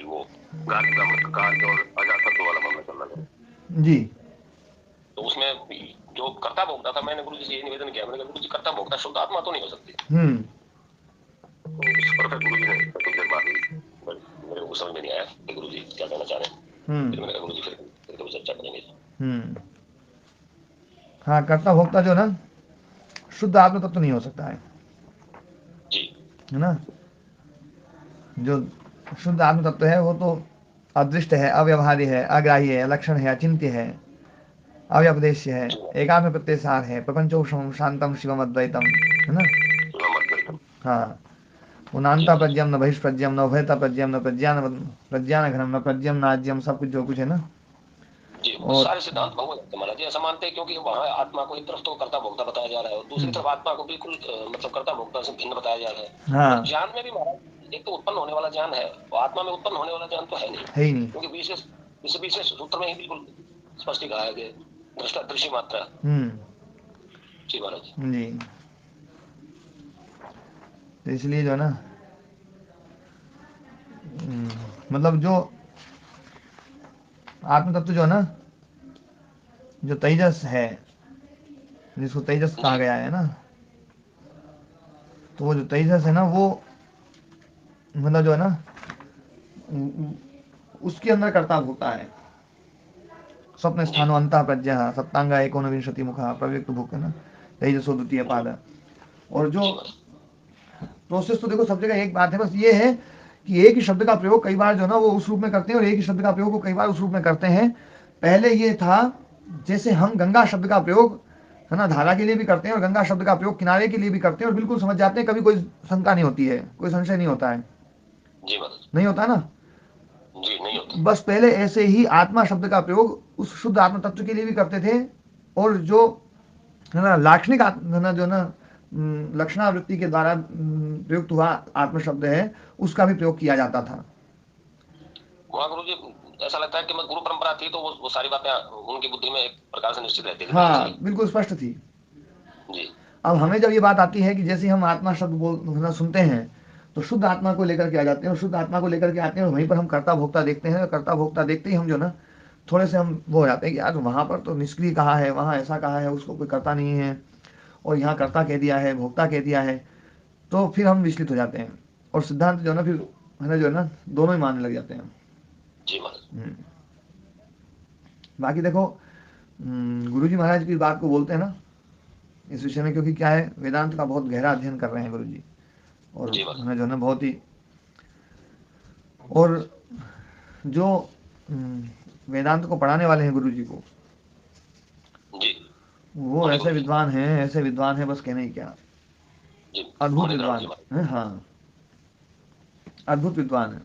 वो कार्य और अजातत्व वाला मामला चल रहा था जी। तो उसमें जो कर्ता भोक्ता था, मैंने गुरु जी से ये निवेदन किया, मैंने कहा गुरु जी कर्ता भोक्ता शुद्ध आत्मा तो नहीं हो सकती। इस पर गुरु जी ने कुछ देर बाद मेरे को समझ में नहीं आया कि गुरु जी क्या कहना चाह रहे हैं। फिर मैंने कहा गुरु जी फिर कभी चर्चा करेंगे। हाँ, कर्ता भोक्ता जो ना शुद्ध आत्म तत्व तो नहीं हो सकता है जी, है ना। जो शुद्ध आत्म तत्व है वो तो अदृष्ट है, अव्यवहार्य है, अग्राह्य है, लक्षण है, अचिंत्य है, अव्यपदेश्य है, एकात्म प्रत्ययसार है, प्रपंचोक्षम शांतम शिवम अद्वैतम, है ना। हाँ, उनांता प्रज्ञम न बहिष्प्रज्ञम न उभयता प्रज्ञम न प्रज्ञान घनम न प्रज्ञम न आज्यम, सब कुछ जो कुछ है ना। और सारे सिद्धांत भंग हो जाते हैं महाराज जी, ऐसा मानते हैं, क्योंकि वहाँ आत्मा को एक तरफ तो कर्ता भोक्ता बताया जा रहा है और दूसरी तरफ आत्मा को बिल्कुल मतलब कर्ता भोक्ता से भिन्न बताया जा रहा है। हाँ। ज्ञान में भी महाराज एक तो उत्पन्न होने वाला ज्ञान है और आत्मा में उत्पन्न होने वाला ज्ञान तो है ही नहीं, क्योंकि विशेष सूत्र में ही बिल्कुल स्पष्ट कहा है कि दृष्टा दृश्य मात्रा। जी महाराज जी। तो इसलिए जो है ना मतलब जो आत्म तत्व जो है ना, जो तेजस है, जिसको तेजस कहा गया है ना, तो वो जो तेजस है ना वो मतलब जो है ना उसके अंदर कर्ता भूता है। स्वप्न स्थानो अंतः प्रज्ञा सप्तांगा एकोनविंशति मुखा प्रव्यक्त भूख है ना, तेजसो द्वितीय पाद। और जो प्रोसेस तो देखो सब जगह एक बात है, बस ये है कि एक ही शब्द का प्रयोग कई बार जो ना वो उस रूप में करते हैं और एक ही शब्द का प्रयोग को कई बार उस रूप में करते हैं। पहले ये था जैसे हम गंगा शब्द का प्रयोग है ना धारा के लिए भी करते हैं और गंगा शब्द का प्रयोग किनारे के लिए भी करते हैं और बिल्कुल समझ जाते हैं, कभी कोई शंका नहीं होती है, कोई संशय नहीं होता है। जी महाराज। नहीं होता ना? जी नहीं होता। बस पहले ऐसे ही आत्मा शब्द का प्रयोग उस शुद्ध आत्म तत्व के लिए भी करते थे और जो है ना लाक्षणिक है ना जो ना लक्षणावृत्ति के द्वारा प्रयुक्त हुआ आत्म शब्द है उसका भी प्रयोग किया जाता था। वहाँ गुरु जी ऐसा लगता है कि मैं गुरु परंपरा थी तो वो सारी बातें उनकी बुद्धि में एक प्रकार से निश्चित रहती थी। हाँ बिल्कुल स्पष्ट थी जी। अब हमें जब ये बात आती है कि जैसे हम आत्मा शब्द बोल सुनते हैं तो शुद्ध आत्मा को लेकर के आ जाते हैं और शुद्ध आत्मा को लेकर के आते हैं और वहीं पर हम कर्ता भोक्ता देखते हैं। कर्ता भोक्ता देखते ही हम जो ना थोड़े से हम वो हो जाते हैं कि यार वहाँ पर तो निष्क्रिय कहा है, वहाँ ऐसा कहा है, उसको कोई कर्ता नहीं है और यहाँ कर्ता कह दिया है, भोक्ता कह दिया है, तो फिर हम विचलित हो जाते हैं और सिद्धांत जो है ना फिर है ना जो है ना दोनों ही मानने लग जाते हैं। जी महाराज। बाकी देखो गुरुजी महाराज की बात को बोलते हैं ना इस विषय में, क्योंकि क्या है वेदांत का बहुत गहरा अध्ययन कर रहे हैं गुरुजी और हमें जो है ना बहुत ही, और जो वेदांत को पढ़ाने वाले हैं गुरुजी को जी वो ऐसे विद्वान हैं बस कहने ही क्या, अद्भुत विद्वान है। हाँ अद्भुत विद्वान है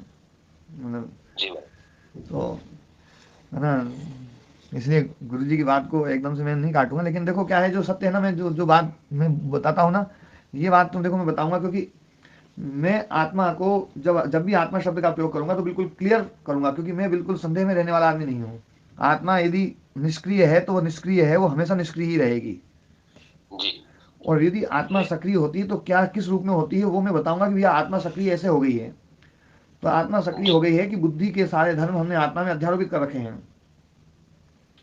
मतलब, तो है ना इसलिए गुरुजी की बात को एकदम से मैं नहीं काटूंगा, लेकिन देखो क्या है जो सत्य है ना, मैं जो बात मैं बताता हूँ ना ये बात तुम देखो मैं बताऊंगा, क्योंकि मैं आत्मा को जब भी आत्मा शब्द का प्रयोग करूंगा तो बिल्कुल क्लियर करूंगा, क्योंकि मैं बिल्कुल संदेह में रहने वाला आदमी नहीं हूँ। आत्मा यदि निष्क्रिय है तो वो निष्क्रिय है, वो हमेशा निष्क्रिय ही रहेगी। और यदि आत्मा सक्रिय होती है तो क्या किस रूप में होती है वो मैं बताऊंगा कि भैया आत्मा सक्रिय ऐसे हो गई है। तो आत्मा सक्रिय हो गई है कि बुद्धि के सारे धर्म हमने आत्मा में अध्यारोपित कर रखे हैं।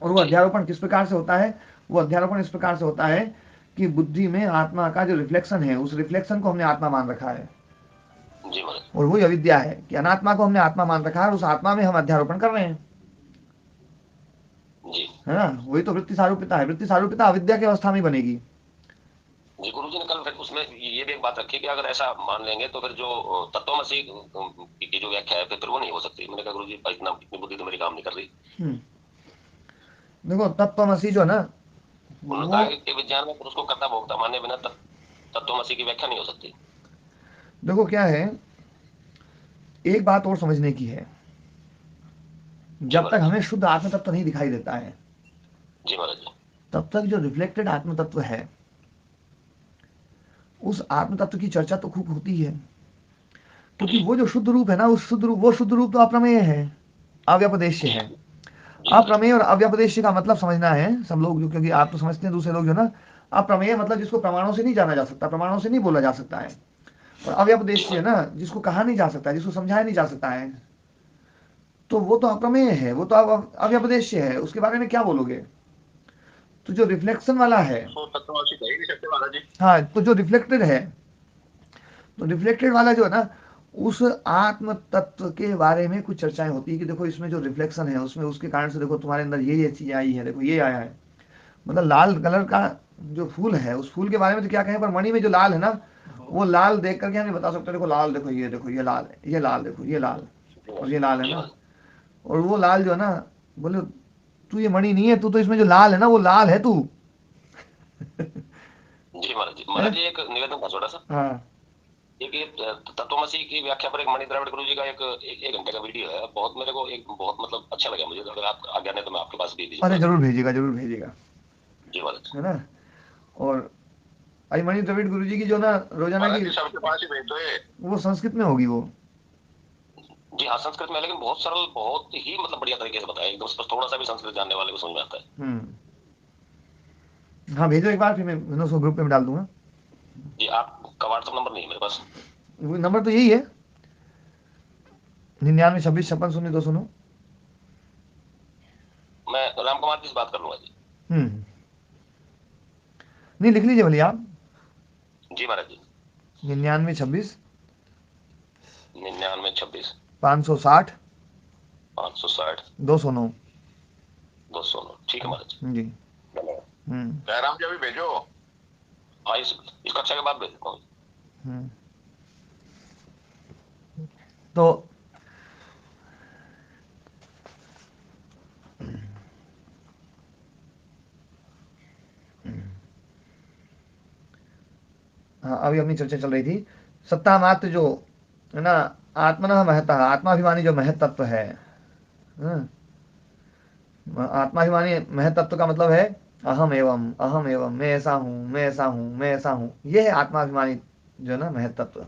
और वो अध्यारोपण किस प्रकार से होता है? वो अध्यारोपण इस प्रकार से होता है कि बुद्धि में आत्मा का जो रिफ्लेक्शन है उस रिफ्लेक्शन को हमने आत्मा मान रखा है। और वही अविद्या है कि अनात्मा को हमने आत्मा मान रखा है और उस आत्मा में हम अध्यारोपण कर रहे हैं, है ना? वही तो वृत्ति सारूप्यता है। वृत्ति सारूप्यता अविद्या की अवस्था में बनेगी। जी गुरु जी ने कल फिर उसमें ये भी एक बात रखी कि अगर ऐसा मान लेंगे तो फिर जो तत्वमसी की जो व्याख्या है फिर वो नहीं हो सकती। मैंने कहा गुरु जी इतनी बुद्धि तो मेरी काम नहीं कर रही। देखो तत्वमसी जो ना वो विज्ञान में उसको कर्ता भोक्ता माने बिना तत्वमसी की व्याख्या नहीं हो सकती। देखो क्या है, एक बात और समझने की है, जब तक हमें शुद्ध आत्म तत्व नहीं दिखाई देता है जी महाराज जी, तब तक जो रिफ्लेक्टेड आत्म तत्व है उस आत्म तत्व की चर्चा तो खूब होती है, क्योंकि वो जो शुद्ध रूप है ना उस शुद्ध रूप तो अप्रमेय है, अव्यपदेश्य है। अप्रमेय और अव्यपदेश्य का मतलब समझना है सब लोग, जो क्योंकि आप तो समझते हैं, दूसरे लोग जो ना अप्रमेय मतलब जिसको प्रमाणों से नहीं जाना जा सकता, प्रमाणों से नहीं बोला जा सकता है, और अव्यपदेश्य है ना जिसको कहा नहीं जा सकता, जिसको समझाया नहीं जा सकता है, तो वो तो अप्रमेय है, वो तो अव्यपदेश्य है, उसके बारे में क्या बोलोगे? तो जो रिफ्लेक्शन वाला है, हाँ तो जो रिफ्लेक्टेड है, तो रिफ्लेक्टेड वाला जो है ना उस आत्म तत्व के बारे में कुछ चर्चाएं होती है कि देखो इसमें जो रिफ्लेक्शन है उसमें उसके कारण से देखो तुम्हारे अंदर ये चीज आई है, देखो ये आया है। मतलब लाल कलर का जो फूल है उस फूल के बारे में तो क्या कहें, पर मणि में जो लाल है ना वो लाल देख करके हमें बता सकते हैं, देखो लाल, देखो ये लाल है, ये लाल देखो, ये लाल और ये लाल है ना, और वो लाल जो है ना बोले तू ये मणि नहीं है, तू तो इसमें जो लाल है ना वो लाल है तू। जी महाराज जी एक निवेदन था छोटा सा। हाँ एक तत्वमसी की व्याख्या पर एक मणि द्रविड़ गुरु जी का एक घंटे का वीडियो है, बहुत मेरे को एक बहुत मतलब अच्छा लगा मुझे। अगर आप आज्ञा नहीं तो मैं आपके पास भेज दीजिए। अरे जरूर भेजिएगा, जरूर भेजिएगा जी महाराज, है ना। और मणि द्रविड़ गुरु जी की जो ना रोजाना की सबके पास ही भेज दो ये। वो संस्कृत में होगी वो। जी हाँ संस्कृत में, लेकिन बहुत सरल, बहुत ही मतलब बढ़िया तरीके से बताया एकदम स्पष्ट, थोड़ा सा भी संस्कृत जानने वाले को समझ में आता है। हाँ भेजो एक बार, फिर मैं उसको ग्रुप पे में डाल दूंगा। जी आपका व्हाट्सएप नंबर नहीं है मेरे पास। वो नंबर तो यही है 9926560209। मैं राम कुमार जी से बात कर लूंगा जी। नहीं लिख लीजिए भले आप। जी महाराज जी 9926 560 560 209। ठीक है महाराज जी जयराम जी अभी भेजो। हाँ, इस कक्षा के बाद भेज देता हूँ। तो हाँ, अभी अपनी चर्चा चल रही थी सत्ता मात्र जो है ना, आत्मनः महतः, आत्माभिमानी जो महत तत्व है, हाँ, आत्माभिमानी महत तत्व का मतलब है अहम एवं, मैं ऐसा हूँ, मैं ऐसा हूँ, मैं ऐसा हूँ। ये है आत्माभिमानी जो है ना महत तत्व,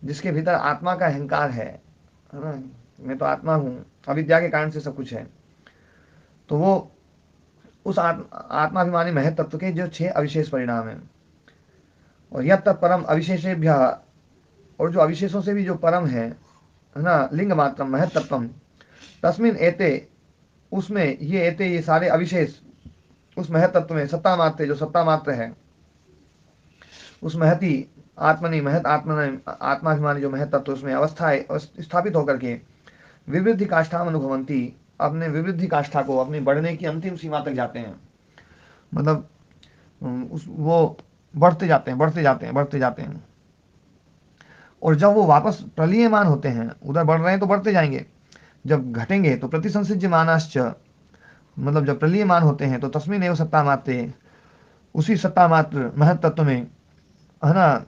जिसके भीतर आत्मा का अहंकार है ना, मैं तो आत्मा हूँ, अविद्या के कारण से सब कुछ है। तो वो उस आत्माभिमानी महत तत्व के जो 6 अविशेष परिणाम हैं, और यह तत्परम अविशेषेभ्य, और जो अविशेषों से भी जो परम है ना, लिंग मात्रम महत तत्वम, तस्मिन एते, उसमें ये एते, ये सारे अविशेष उस महत तत्व में, सत्ता मात्र, जो सत्ता मात्र है, उस महती आत्मनि, महत आत्माभिमानी जो महत तत्व, उसमें अवस्थाएं स्थापित होकर के विवृद्धि काष्ठा अनुभवंती, अपने विवृद्धि काष्ठा को, अपनी बढ़ने की अंतिम सीमा तक जाते हैं। मतलब वो बढ़ते जाते हैं, बढ़ते जाते हैं, बढ़ते जाते हैं। और जब वो वापस प्रलीयमान होते हैं, उधर बढ़ रहे हैं तो बढ़ते जाएंगे, जब घटेंगे तो प्रतिसंसिज्यमानाश्च, मतलब जब प्रलीयमान होते हैं तो तस्मिन एव सत्ता मात्रे, उसी सत्ता मात्र महत तत्व में, है ना,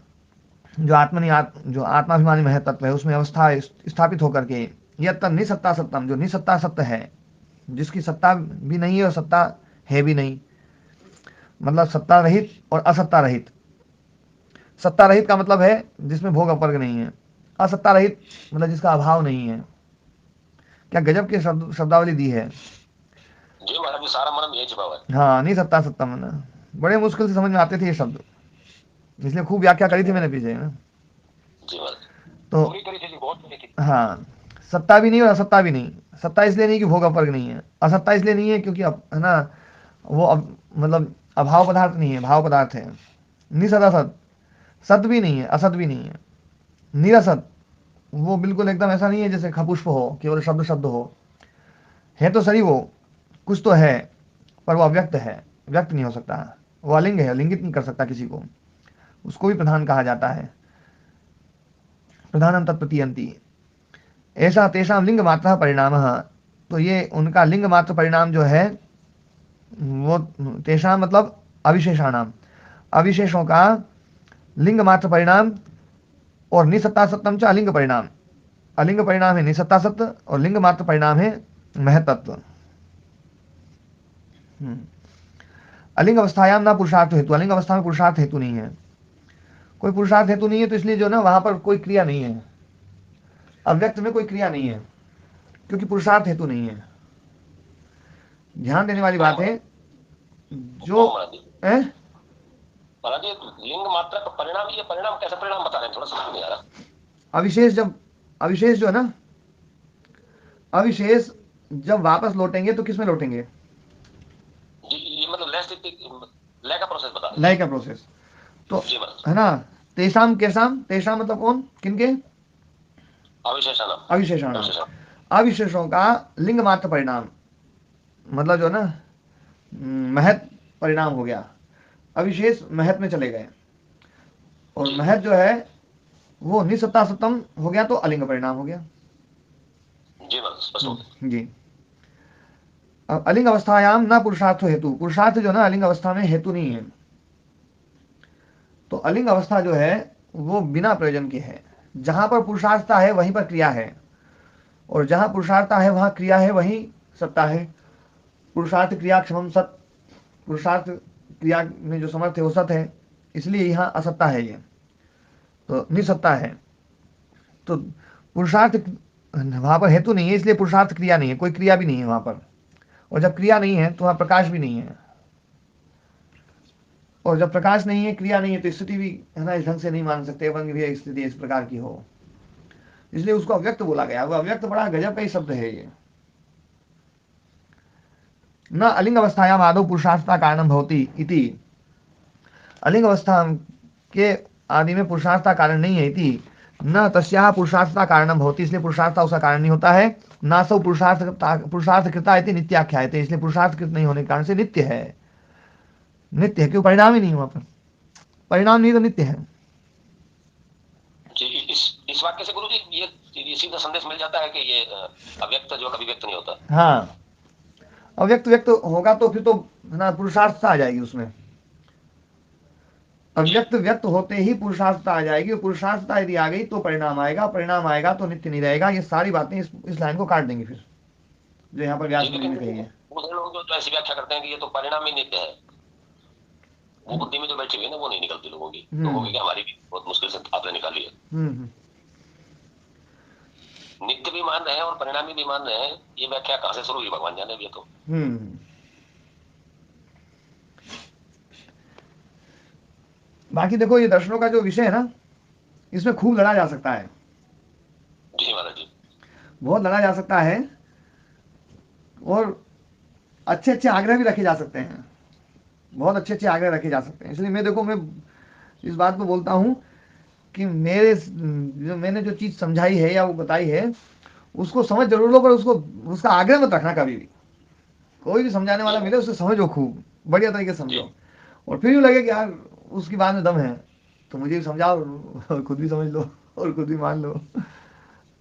जो आत्माभिमानी महत तत्व है, उसमें अवस्था स्थापित होकर के, यह निसत्ता सत्तम, जो निसत्ता सत्य है, जिसकी सत्ता भी नहीं है और सत्ता है भी नहीं, मतलब सत्ता रहित और असत्ता रहित। सत्ता रहित का मतलब है जिसमें भोग अपर्ग नहीं है, असत्ता रहित मतलब जिसका अभाव नहीं है। क्या गजब की शब्दावली दी है। जी महाराज, सारा मर्म यही छिपा हुआ है। हाँ, नहीं सत्ता सत्ता, ना बड़े मुश्किल से समझ में आते थे ये शब्द, इसलिए खूब व्याख्या करी थी मैंने पीछे ना। तो हाँ, सत्ता भी नहीं और असत्ता भी नहीं। सत्ता इसलिए नहीं कि भोग अपर्ग नहीं है, असत्ता इसलिए नहीं है क्योंकि है ना, वो मतलब अभाव पदार्थ नहीं है, भाव पदार्थ है। निसद असत, सत भी नहीं है, असत भी नहीं है। निरसत, वो बिल्कुल एकदम ऐसा नहीं है जैसे खपुष्प हो, केवल शब्द शब्द हो, है तो सही, वो कुछ तो है, पर वो अव्यक्त है, व्यक्त नहीं हो सकता। वो अलिंग है, लिंगित नहीं कर सकता किसी को, उसको भी प्रधान कहा जाता है। प्रधानम तत्प्रतीयंती, ऐसा तेषाम लिंग मात्र परिणाम। तो ये उनका लिंग मात्र परिणाम जो है, वो तेषाम मतलब अविशेषाणाम, अविशेषों का लिंग मात्र परिणाम, और निसत्ता सत्तम च अलिंग परिणाम। अलिंग परिणाम है निसत्ता सत्य, और लिंग मात्र परिणाम है महतत्व। अलिंग अवस्थायाम ना पुरुषार्थ हेतु, अलिंग अवस्था में पुरुषार्थ हेतु नहीं है, कोई पुरुषार्थ हेतु नहीं है, तो इसलिए जो ना वहां पर कोई क्रिया नहीं है, अव्यक्त में कोई क्रिया नहीं है, क्योंकि पुरुषार्थ हेतु नहीं है। ध्यान देने वाली बात है। जो लिंग मात्रा का परिणाम, ये परिणाम कैसा परिणाम बता रहे हैं, थोड़ा समझ नहीं आ रहा। अविशेष, जब अविशेष जो है ना, अविशेष जब वापस लौटेंगे तो किसमें लौटेंगे? ये मतलब लय का प्रोसेस बता रहे हैं। लय का प्रोसेस तो है ना। तेषाम केशाम, तेषाम मतलब कौन, किनके? अविशेषाणाम, अविशेषों का लिंग मात्र परिणाम, मतलब जो ना महत परिणाम हो गया। अविशेष महत में चले गए, और महत जो है वो निसत्ता सत्तम हो गया, तो अलिंग परिणाम हो गया। जी। अब अलिंग अवस्थायाम ना पुरुषार्थ हेतु, पुरुषार्थ जो ना अलिंग अवस्था में हेतु नहीं है। तो अलिंग अवस्था जो है वो बिना प्रयोजन की है। जहां पर पुरुषार्थता है वहीं पर क्रिया है, और जहां पुरुषार्थता है वहां क्रिया है, वहीं सत्ता है। पुरुषार्थ क्रिया क्षमम सत, पुरुषार्थ क्रिया में जो समर्थ है वो सत है, इसलिए यहाँ असत्ता है, ये तो निसत्ता है। तो पुरुषार्थ वहां पर हेतु नहीं है, इसलिए पुरुषार्थ क्रिया नहीं है, कोई क्रिया भी नहीं है वहां पर। और जब क्रिया नहीं है तो वहां प्रकाश भी नहीं है, और जब प्रकाश नहीं है, क्रिया नहीं है, तो स्थिति भी है ना इस ढंग से नहीं मान सकते वंग भी स्थिति इस प्रकार की हो, इसलिए उसको अव्यक्त बोला गया। वो अव्यक्त बड़ा गजब का ही शब्द है ये। न अलिंग अवस्थायाम आदौ पुरुषार्थता कारणम भवति इति, अलिंग अवस्था के आदि में पुरुषार्थता कारण नहीं है, इति न तस्याः पुरुषार्थता कारणम भवति, इसलिए पुरुषार्थता उसका कारण नहीं होता है। ना सौ पुरुषार्थ कृता इति नित्याख्यायते, इसलिए पुरुषार्थ कृत नहीं होने के कारण से नित्य है, नित्य है, क्यों? परिणाम ही नहीं वहां पर, परिणाम नहीं तो नित्य है। जी, इस वाक्य से गुरु जी ये सीधा संदेश मिल जाता है कि ये अव्यक्त जो कभी व्यक्त नहीं होता। हाँ, अव्यक्त व्यक्त होगा तो फिर तो ना पुरुषार्थता आ जाएगी उसमें। अव्यक्त व्यक्त होते ही पुरुषार्थता आ जाएगी, और पुरुषार्थता यदि आ गई तो परिणाम आएगा, परिणाम आएगा तो नित्य नहीं रहेगा। ये सारी बातें इस लाइन को काट देंगे फिर, जो यहाँ पर व्यास मुनि ने कही है। वो लोग जो ऐसी व्याख्या करते हैं कि ये तो परिणाम ही नित्य है, वो बुद्धि में जो बैठी हुई है ना वो नहीं निकलती लोगों की। लोगों की हमारी भी बहुत मुश्किल से आपने निकाली है। नित्य भी मान रहे हैं और परिणामी भी मान रहे हैं, ये व्याख्या कहां से शुरू हुई भगवान जाने। भी तो बाकी देखो, ये दर्शनों का जो विषय है ना, इसमें खूब लड़ा जा सकता है। जी महाराज जी, बहुत लड़ा जा सकता है, और अच्छे अच्छे आग्रह भी रखे जा सकते हैं, बहुत अच्छे अच्छे आग्रह रखे जा सकते हैं। इसलिए मैं इस बात को बोलता हूं कि मैंने जो चीज समझाई है या वो बताई है, उसको समझ जरूर लो, पर उसका आग्रह मत रखना कभी भी। कोई भी समझाने वाला मिले उसे समझो, खूब बढ़िया तरीके से समझो, और फिर यूँ लगे कि यार उसकी बात में दम है तो मुझे भी समझाओ, और खुद भी समझ लो और खुद भी मान लो।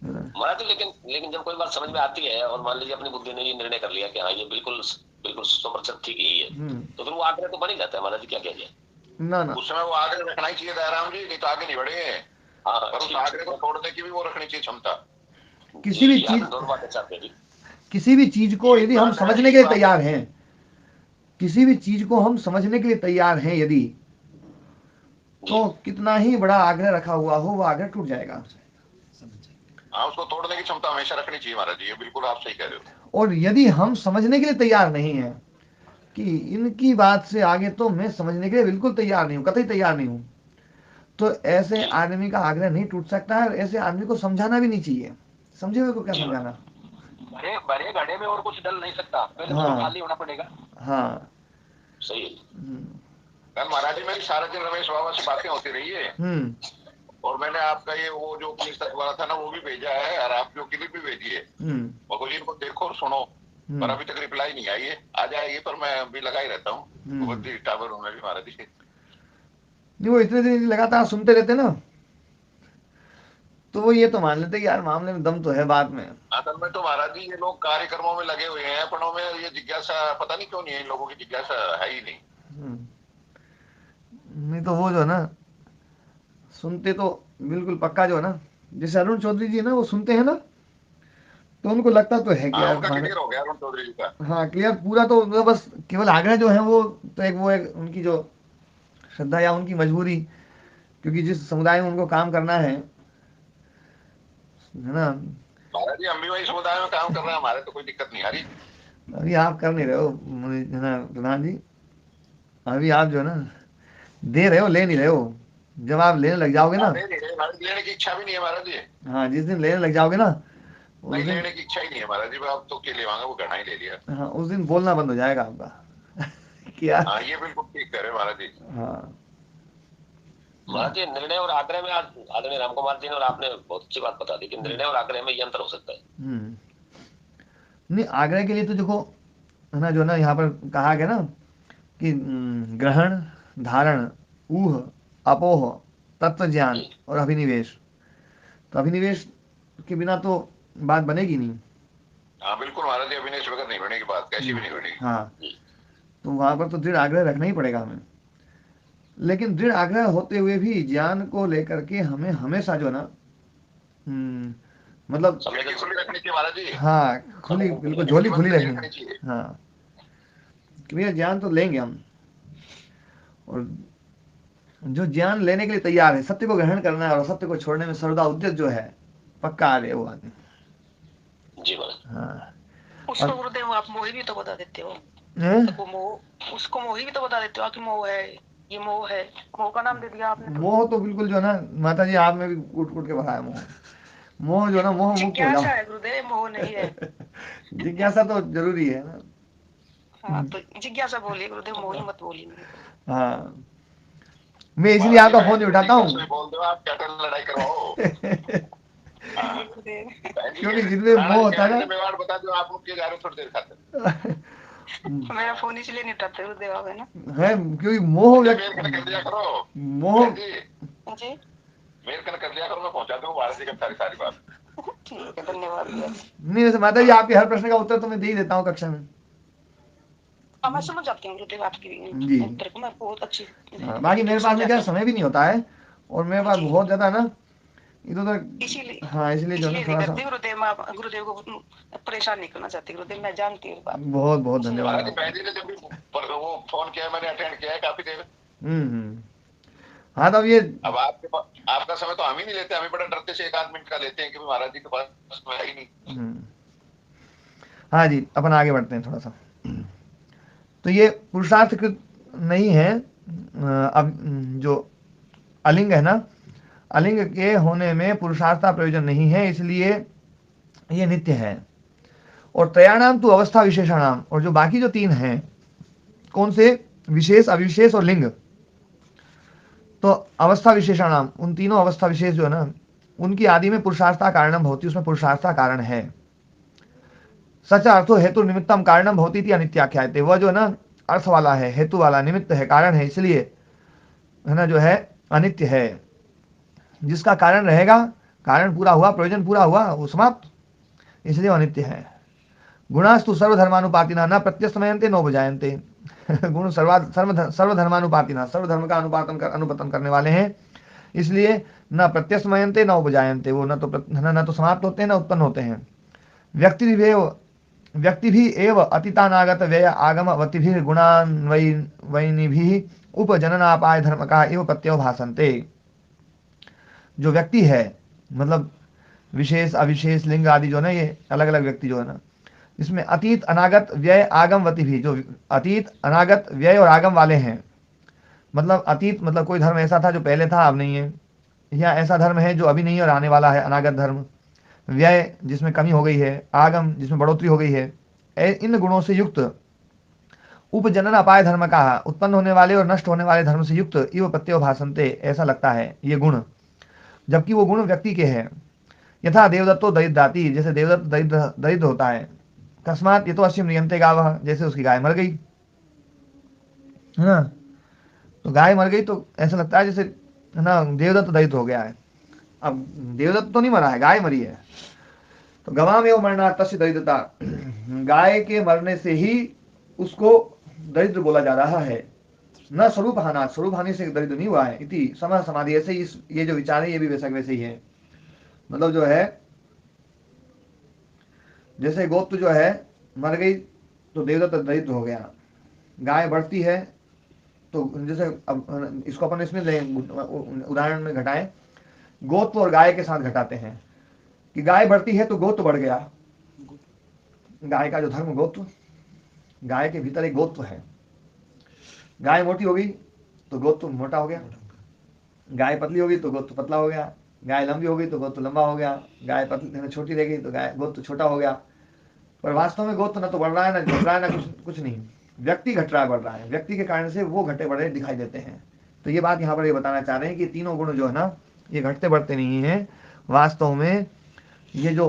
महाराज, लेकिन जब कोई बात समझ में आती है और मान लीजिए अपनी बुद्धि ने ये निर्णय कर लिया कि हाँ ये बिल्कुल 100% ठीक ही है, तो फिर वो आग्रह तो बन ही जाता है महाराज जी, क्या किया जाए। ना उस समय वो आग्रह रखना ही चाहिए दयाराम जी, नहीं तो आगे नहीं बढ़ेंगे। पर उस आग्रह को तोड़ने की भी वो रखनी चाहिए क्षमता। किसी भी चीज को यदि हम समझने के लिए तैयार हैं, किसी भी चीज को हम समझने के लिए तैयार हैं यदि, तो कितना ही बड़ा आग्रह रखा हुआ हो, वो आग्रह टूट जाएगा। हाँ, उसको तोड़ने की क्षमता हमेशा रखनी चाहिए महाराज जी, ये बिल्कुल आप सही कह रहे हो। और यदि हम समझने के लिए तैयार नहीं है कि इनकी बात से आगे तो मैं समझने के लिए बिल्कुल तैयार नहीं हूँ, कतई तैयार नहीं हूँ, तो ऐसे आदमी का आग्रह नहीं टूट सकता है, और ऐसे आदमी को समझाना भी नहीं चाहिए। समझे हुए को क्या समझाना, बड़े घड़े में और कुछ डल नहीं सकता, पहले तो खाली होना पड़ेगा। हाँ सही। कल महाराज जी मेरी सारा दिन रमेश बाबा से बातें होती रही है, और मैंने आपका ये वो जो उपनिषद वाला था ना वो भी भेजा है, और आप जो क्लिप भी भेजी है, और इनको देखो और सुनो, पर अभी तक रिप्लाई नहीं आई है। आ जाएगी, पर मैं अभी लगा ही रहता हूँ टावर में भी महाराज जी। नहीं, वो इतने दिन लगातार सुनते रहते ना, तो वो ये तो मान लेते कि यार मामले में दम तो है बात में। असल में तो महाराज जी ये लोग कार्यक्रमों में लगे हुए हैं, अपनों में ये जिज्ञासा पता नहीं क्यों नहीं है, इन लोगों की जिज्ञासा है ही नहीं। नहीं तो वो जो है ना, सुनते तो बिल्कुल पक्का जो है ना, जैसे अरुण चौधरी जी ना, वो सुनते हैं ना, तो उनको लगता तो है कि यार क्लियर हो गया अरुण चौधरी जी का। हाँ, क्लियर पूरा तो बस केवल आग्रह जो है वो तो एक उनकी जो श्रद्धा या उनकी मजबूरी, क्योंकि जिस समुदाय में उनको काम करना है ना। महाराज जी हम भी वही समुदाय में काम कर रहे हैं, हमारे तो कोई दिक्कत नहीं आ रही। अभी आप कर नहीं रहे हो है ना प्रधान जी, अभी आप जो है ना दे रहे हो, ले नहीं रहे हो। जब आप लेने लग जाओगे ना, लेने की इच्छा भी नहीं है महाराज जी। हाँ, जिस दिन लेने लग जाओगे ना, नहीं लेने की इच्छा ही नहीं है महाराज जी, आप तो के लेवांगा वो घना ही ले लिया। हाँ, उस दिन बोलना बंद हो जाएगा आपका क्या। हाँ, ये बिल्कुल ठीक कह रहे महाराज जी। हाँ महाराज जी, निर्णय और आग्रह में आज आदरणीय राम कुमार जी ने और आपने बहुत अच्छी बात बता दी कि निर्णय और आग्रह में ये अंतर हो सकता है। नहीं, आग्रह के लिए तो देखो है ना, जो ना यहाँ पर कहा गया ना कि ग्रहण, धारण, ऊह, अपोह, तत्व ज्ञान और अभिनिवेश। तो अभिनिवेश के बिना तो बात बनेगी नहीं। हाँ बिल्कुल महाराज जी, अभिनिवेश वगैरह नहीं बनेगी बात, कैसी भी नहीं बनेगी। हाँ, तो वहां पर तो दृढ़ आग्रह रखना ही पड़ेगा हमें। लेकिन दृढ़ आग्रह होते हुए भी ज्ञान को लेकर के हमें हमेशा जो ना मतलब खुली रखनी चाहिए महाराज जी। हाँ, खुली, बिल्कुल झोली खुली रखनी चाहिए। हाँ, कि भैया ज्ञान तो लेंगे हम, और जो ज्ञान लेने के लिए तैयार है, सत्य को ग्रहण करना है और सत्य को छोड़ने में सर्वदा उद्यत जो है, पक्का आ रहे वो आदमी। जी हाँ, उसको गुरुदेव आप मोह भी तो बता देते हो, उसको मोह भी तो बता देते हो कि मोह है, ये मोह है। मोह का नाम दे दिया आपने। मोह तो बिल्कुल जो ना माता जी, आप में भी कूट कूट के भरा है मोह। मोह जो ना, मोह मुक्त हो जाओ। जिज्ञासा है गुरुदेव, मोह नहीं है। जिज्ञासा तो जरूरी है ना। हाँ, तो जिज्ञासा बोलिए गुरुदेव, मोह ही मत बोलिए। हाँ, मैं इसलिए आपका फोन नहीं उठाता हूँ। बोल दो आप, क्या लड़ाई करवाओ। क्योंकि जिनमें मोह होता है ना, बता दो आप लोग के जा रहे हो थोड़ी देर खाते। मेरा फोन इसलिए नहीं उठाते गुरुदेव आप, है ना? है क्योंकि मोह मेल कर दिया करो मोह जी, जी मेल कर दिया करो, मैं पहुंचा दूंगा महाराज जी का सारी बात। ठीक है, धन्यवाद भैया। नहीं वैसे माता जी आपके हर प्रश्न का उत्तर तो मैं दे ही देता हूँ कक्षा में। हाँ मैं समझ जाती हूँ गुरुदेव आपकी जी उत्तर को, मैं बहुत अच्छी। बाकी मेरे पास में क्या समय भी नहीं होता है और मेरे पास बहुत ज्यादा ना इधर, इसीलिए हाँ इसलिए जो है थोड़ा सा गुरुदेव को परेशान नहीं करना चाहती गुरुदेव, मैं जानती हूँ बात। बहुत बहुत धन्यवाद। जब भी वो फोन किया मैंने अटेंड किया है काफी देर। हाँ तब ये अब आपका समय तो हम ही नहीं लेते, हमें बड़ा डरते से 1 आध मिनट का लेते हैं कि महाराज जी के पास है ही नहीं। हाँ जी अपन आगे बढ़ते हैं थोड़ा सा। तो ये पुरुषार्थ कृत नहीं है। अब जो अलिंग है ना, अलिंग के होने में पुरुषार्थता प्रयोजन नहीं है, इसलिए ये नित्य है। और त्रयाणाम तो अवस्था विशेषणाम, और जो बाकी जो 3 हैं कौन से, विशेष अविशेष और लिंग, तो अवस्था विशेषणाम उन तीनों अवस्था विशेष जो है ना उनकी आदि में पुरुषार्थता कारणम भवति, उसमें पुरुषार्थता कारण है। सच अर्थो हेतु निमित्तम कारणम भवति थी अनित्याख्यायते, वह जो है ना अर्थ वाला है, हेतु वाला, निमित्त है, कारण है, इसलिए है ना जो है अनित्य है। जिसका कारण रहेगा, कारण पूरा हुआ, प्रयोजन पूरा हुआ, वो समाप्त, इसलिए अनित्य है। गुणास्तु सर्वधर्मानुपातिना न प्रत्यस्तमयन्ते न उपजायन्ते। गुण सर्वधर्मानुपातिना, सर्वधर्म का अनुपतन करने वाले हैं, इसलिए न प्रत्यस्तमयन्ते न उपजायन्ते, वो न तो समाप्त होते हैं न उत्पन्न होते हैं। व्यक्ति भी एव अतीतानागत व्यय आगमवति भी गुणान्वयिनी भी उपजननापाय धर्म का एव प्रत्यय भाषन्ते। जो व्यक्ति है मतलब विशेष अविशेष लिंग आदि जो है ये अलग अलग व्यक्ति जो है ना, इसमें अतीत अनागत व्यय आगमवती भी, जो अतीत अनागत व्यय और आगम वाले हैं, मतलब अतीत मतलब कोई धर्म ऐसा था जो पहले था अब नहीं है, या ऐसा धर्म है जो अभी नहीं है और आने वाला है, अनागत धर्म। व्यय जिसमें कमी हो गई है, आगम जिसमें बढ़ोतरी हो गई है, इन गुणों से युक्त उपजनन अपाय धर्म का, उत्पन्न होने वाले और नष्ट होने वाले धर्म से युक्त इव प्रत्यय भाषन्ते, ऐसा लगता है ये गुण, जबकि वो गुण व्यक्ति के हैं। यथा देवदत्तो दरिद्राती, जैसे देवदत्त दरिद्र होता है। अकस्मात ये तो अश्विम नियंते गावः, जैसे उसकी गाय मर गई है ना, तो गाय मर गई तो ऐसा लगता है जैसे है ना देवदत्त दरिद्र हो गया है। अब देवदत्त तो नहीं मरा है, गाय मरी है, तो गवाम एवं मरना तस्य दरिद्रता, गाय के मरने से ही उसको दरिद्र बोला जा रहा है। न स्वरूप हाना, स्वरूप हानि से दरिद्र नहीं हुआ है। इति समय समाधि, ऐसे ही ये जो विचार है ये भी वैसे ही है। मतलब जो है जैसे गोत्र जो है मर गई तो देवदत्त दरिद्र हो गया, गाय बढ़ती है तो जैसे अब इसको अपन इसमें उदाहरण में घटाएं, गोत्र और गाय के साथ घटाते हैं कि गाय बढ़ती है तो गोत्र बढ़ गया, गाय का जो धर्म गोत्र, गाय के भीतर एक गोत्र है। गाय मोटी हो गई तो गोत्र मोटा हो गया, गाय पतली हो गई तो गोत्र पतला हो गया, गाय लंबी हो गई तो गोत्र लंबा हो गया, गाय पतली छोटी रह गई तो गाय गोत्र छोटा हो गया। पर वास्तव में गोत्र ना तो बढ़ रहा है ना घट रहा है ना कुछ नहीं, व्यक्ति घट रहा है बढ़ रहा है, व्यक्ति के कारण से वो घटे बढ़े दिखाई देते हैं। तो ये बात यहाँ पर ये बताना चाह रहे हैं कि तीनों गुण जो है ना ये घटते बढ़ते नहीं है, वास्तव में ये जो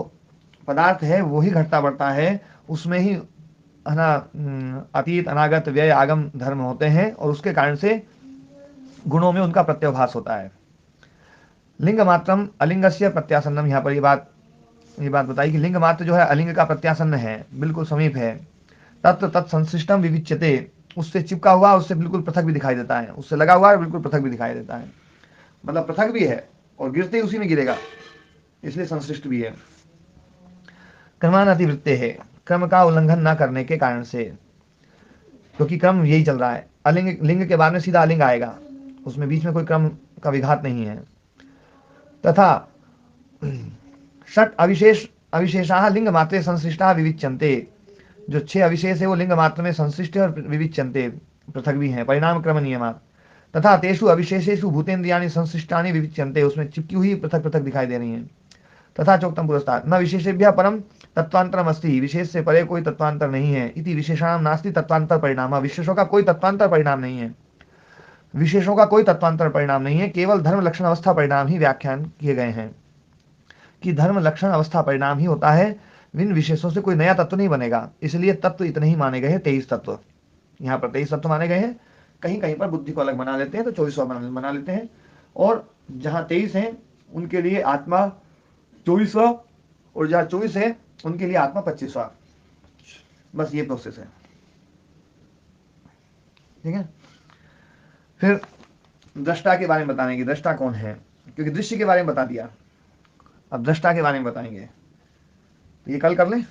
पदार्थ है वो ही घटता बढ़ता है, उसमें ही है ना अतीत अनागत व्यय आगम धर्म होते हैं और उसके कारण से गुणों में उनका प्रत्याभास होता है। लिंग मात्रम अलिंगस्य प्रत्यासन्नम, यहाँ पर ये बात बताई कि लिंग मात्र जो है अलिंग का प्रत्यासन्न है, बिल्कुल समीप है। तत्र तत्संश्लिष्टम विविच्यते, उससे चिपका हुआ, उससे बिल्कुल पृथक भी दिखाई देता है, उससे लगा हुआ है बिल्कुल पृथक भी दिखाई देता है, मतलब पृथक भी है और गिरते ही उसी में गिरेगा, इसलिए संश्लिष्ट भी है। क्रमानतिवृत्ते है, क्रम का उल्लंघन न करने के कारण से, क्योंकि क्रम यही चल रहा है। अलिंग लिंग के बाद में सीधा अलिंग आएगा, उसमें बीच में कोई क्रम का विघात नहीं है। तथा षट अविशेषाः लिंग मात्रे संश्लिष्टाः विविच्यन्ते, जो 6 अविशेष है वो लिंग मात्र में संश्लिष्ट और विविच्यन्ते पृथक भी हैं परिणाम क्रम नियमात। तथा तेषु अविशेषेषु भूतेन्द्रियाणि संश्लिष्टानि विविच्यन्ते, उसमें चिपकी हुई पृथक पृथक दिखाई दे रही हैं। तथा चोक्तम पुरस्तात् न विशेषेभ्यः परम तत्वांतरम अस्ति, विशेष से परे कोई तत्वांतर नहीं है। इति विशेषाणाम नास्ति तत्वांतर परिणाम, विशेषों का कोई तत्वांतर परिणाम नहीं है, विशेषों का कोई तत्वांतर परिणाम नहीं है, केवल धर्म लक्षण अवस्था परिणाम ही व्याख्यान किए गए हैं कि धर्म लक्षण अवस्था परिणाम ही होता है, इन विशेषों से कोई नया तत्व नहीं बनेगा, इसलिए तत्व इतने ही माने गए हैं, 23 तत्व। यहाँ पर 23 तत्व माने गए हैं। कहीं कहीं पर बुद्धि को अलग बना लेते हैं तो 24वां बना लेते हैं, और जहाँ 23 हैं उनके लिए आत्मा 24वां, और जहाँ 24 है उनके लिए आत्मा 25वां। बस ये प्रोसेस है, ठीक है। फिर दृष्टा के बारे में बताने की, दृष्टा कौन है, क्योंकि दृश्य के बारे में बता दिया, अब दृष्टा के बारे में बताएंगे। तो ये कल कर लें।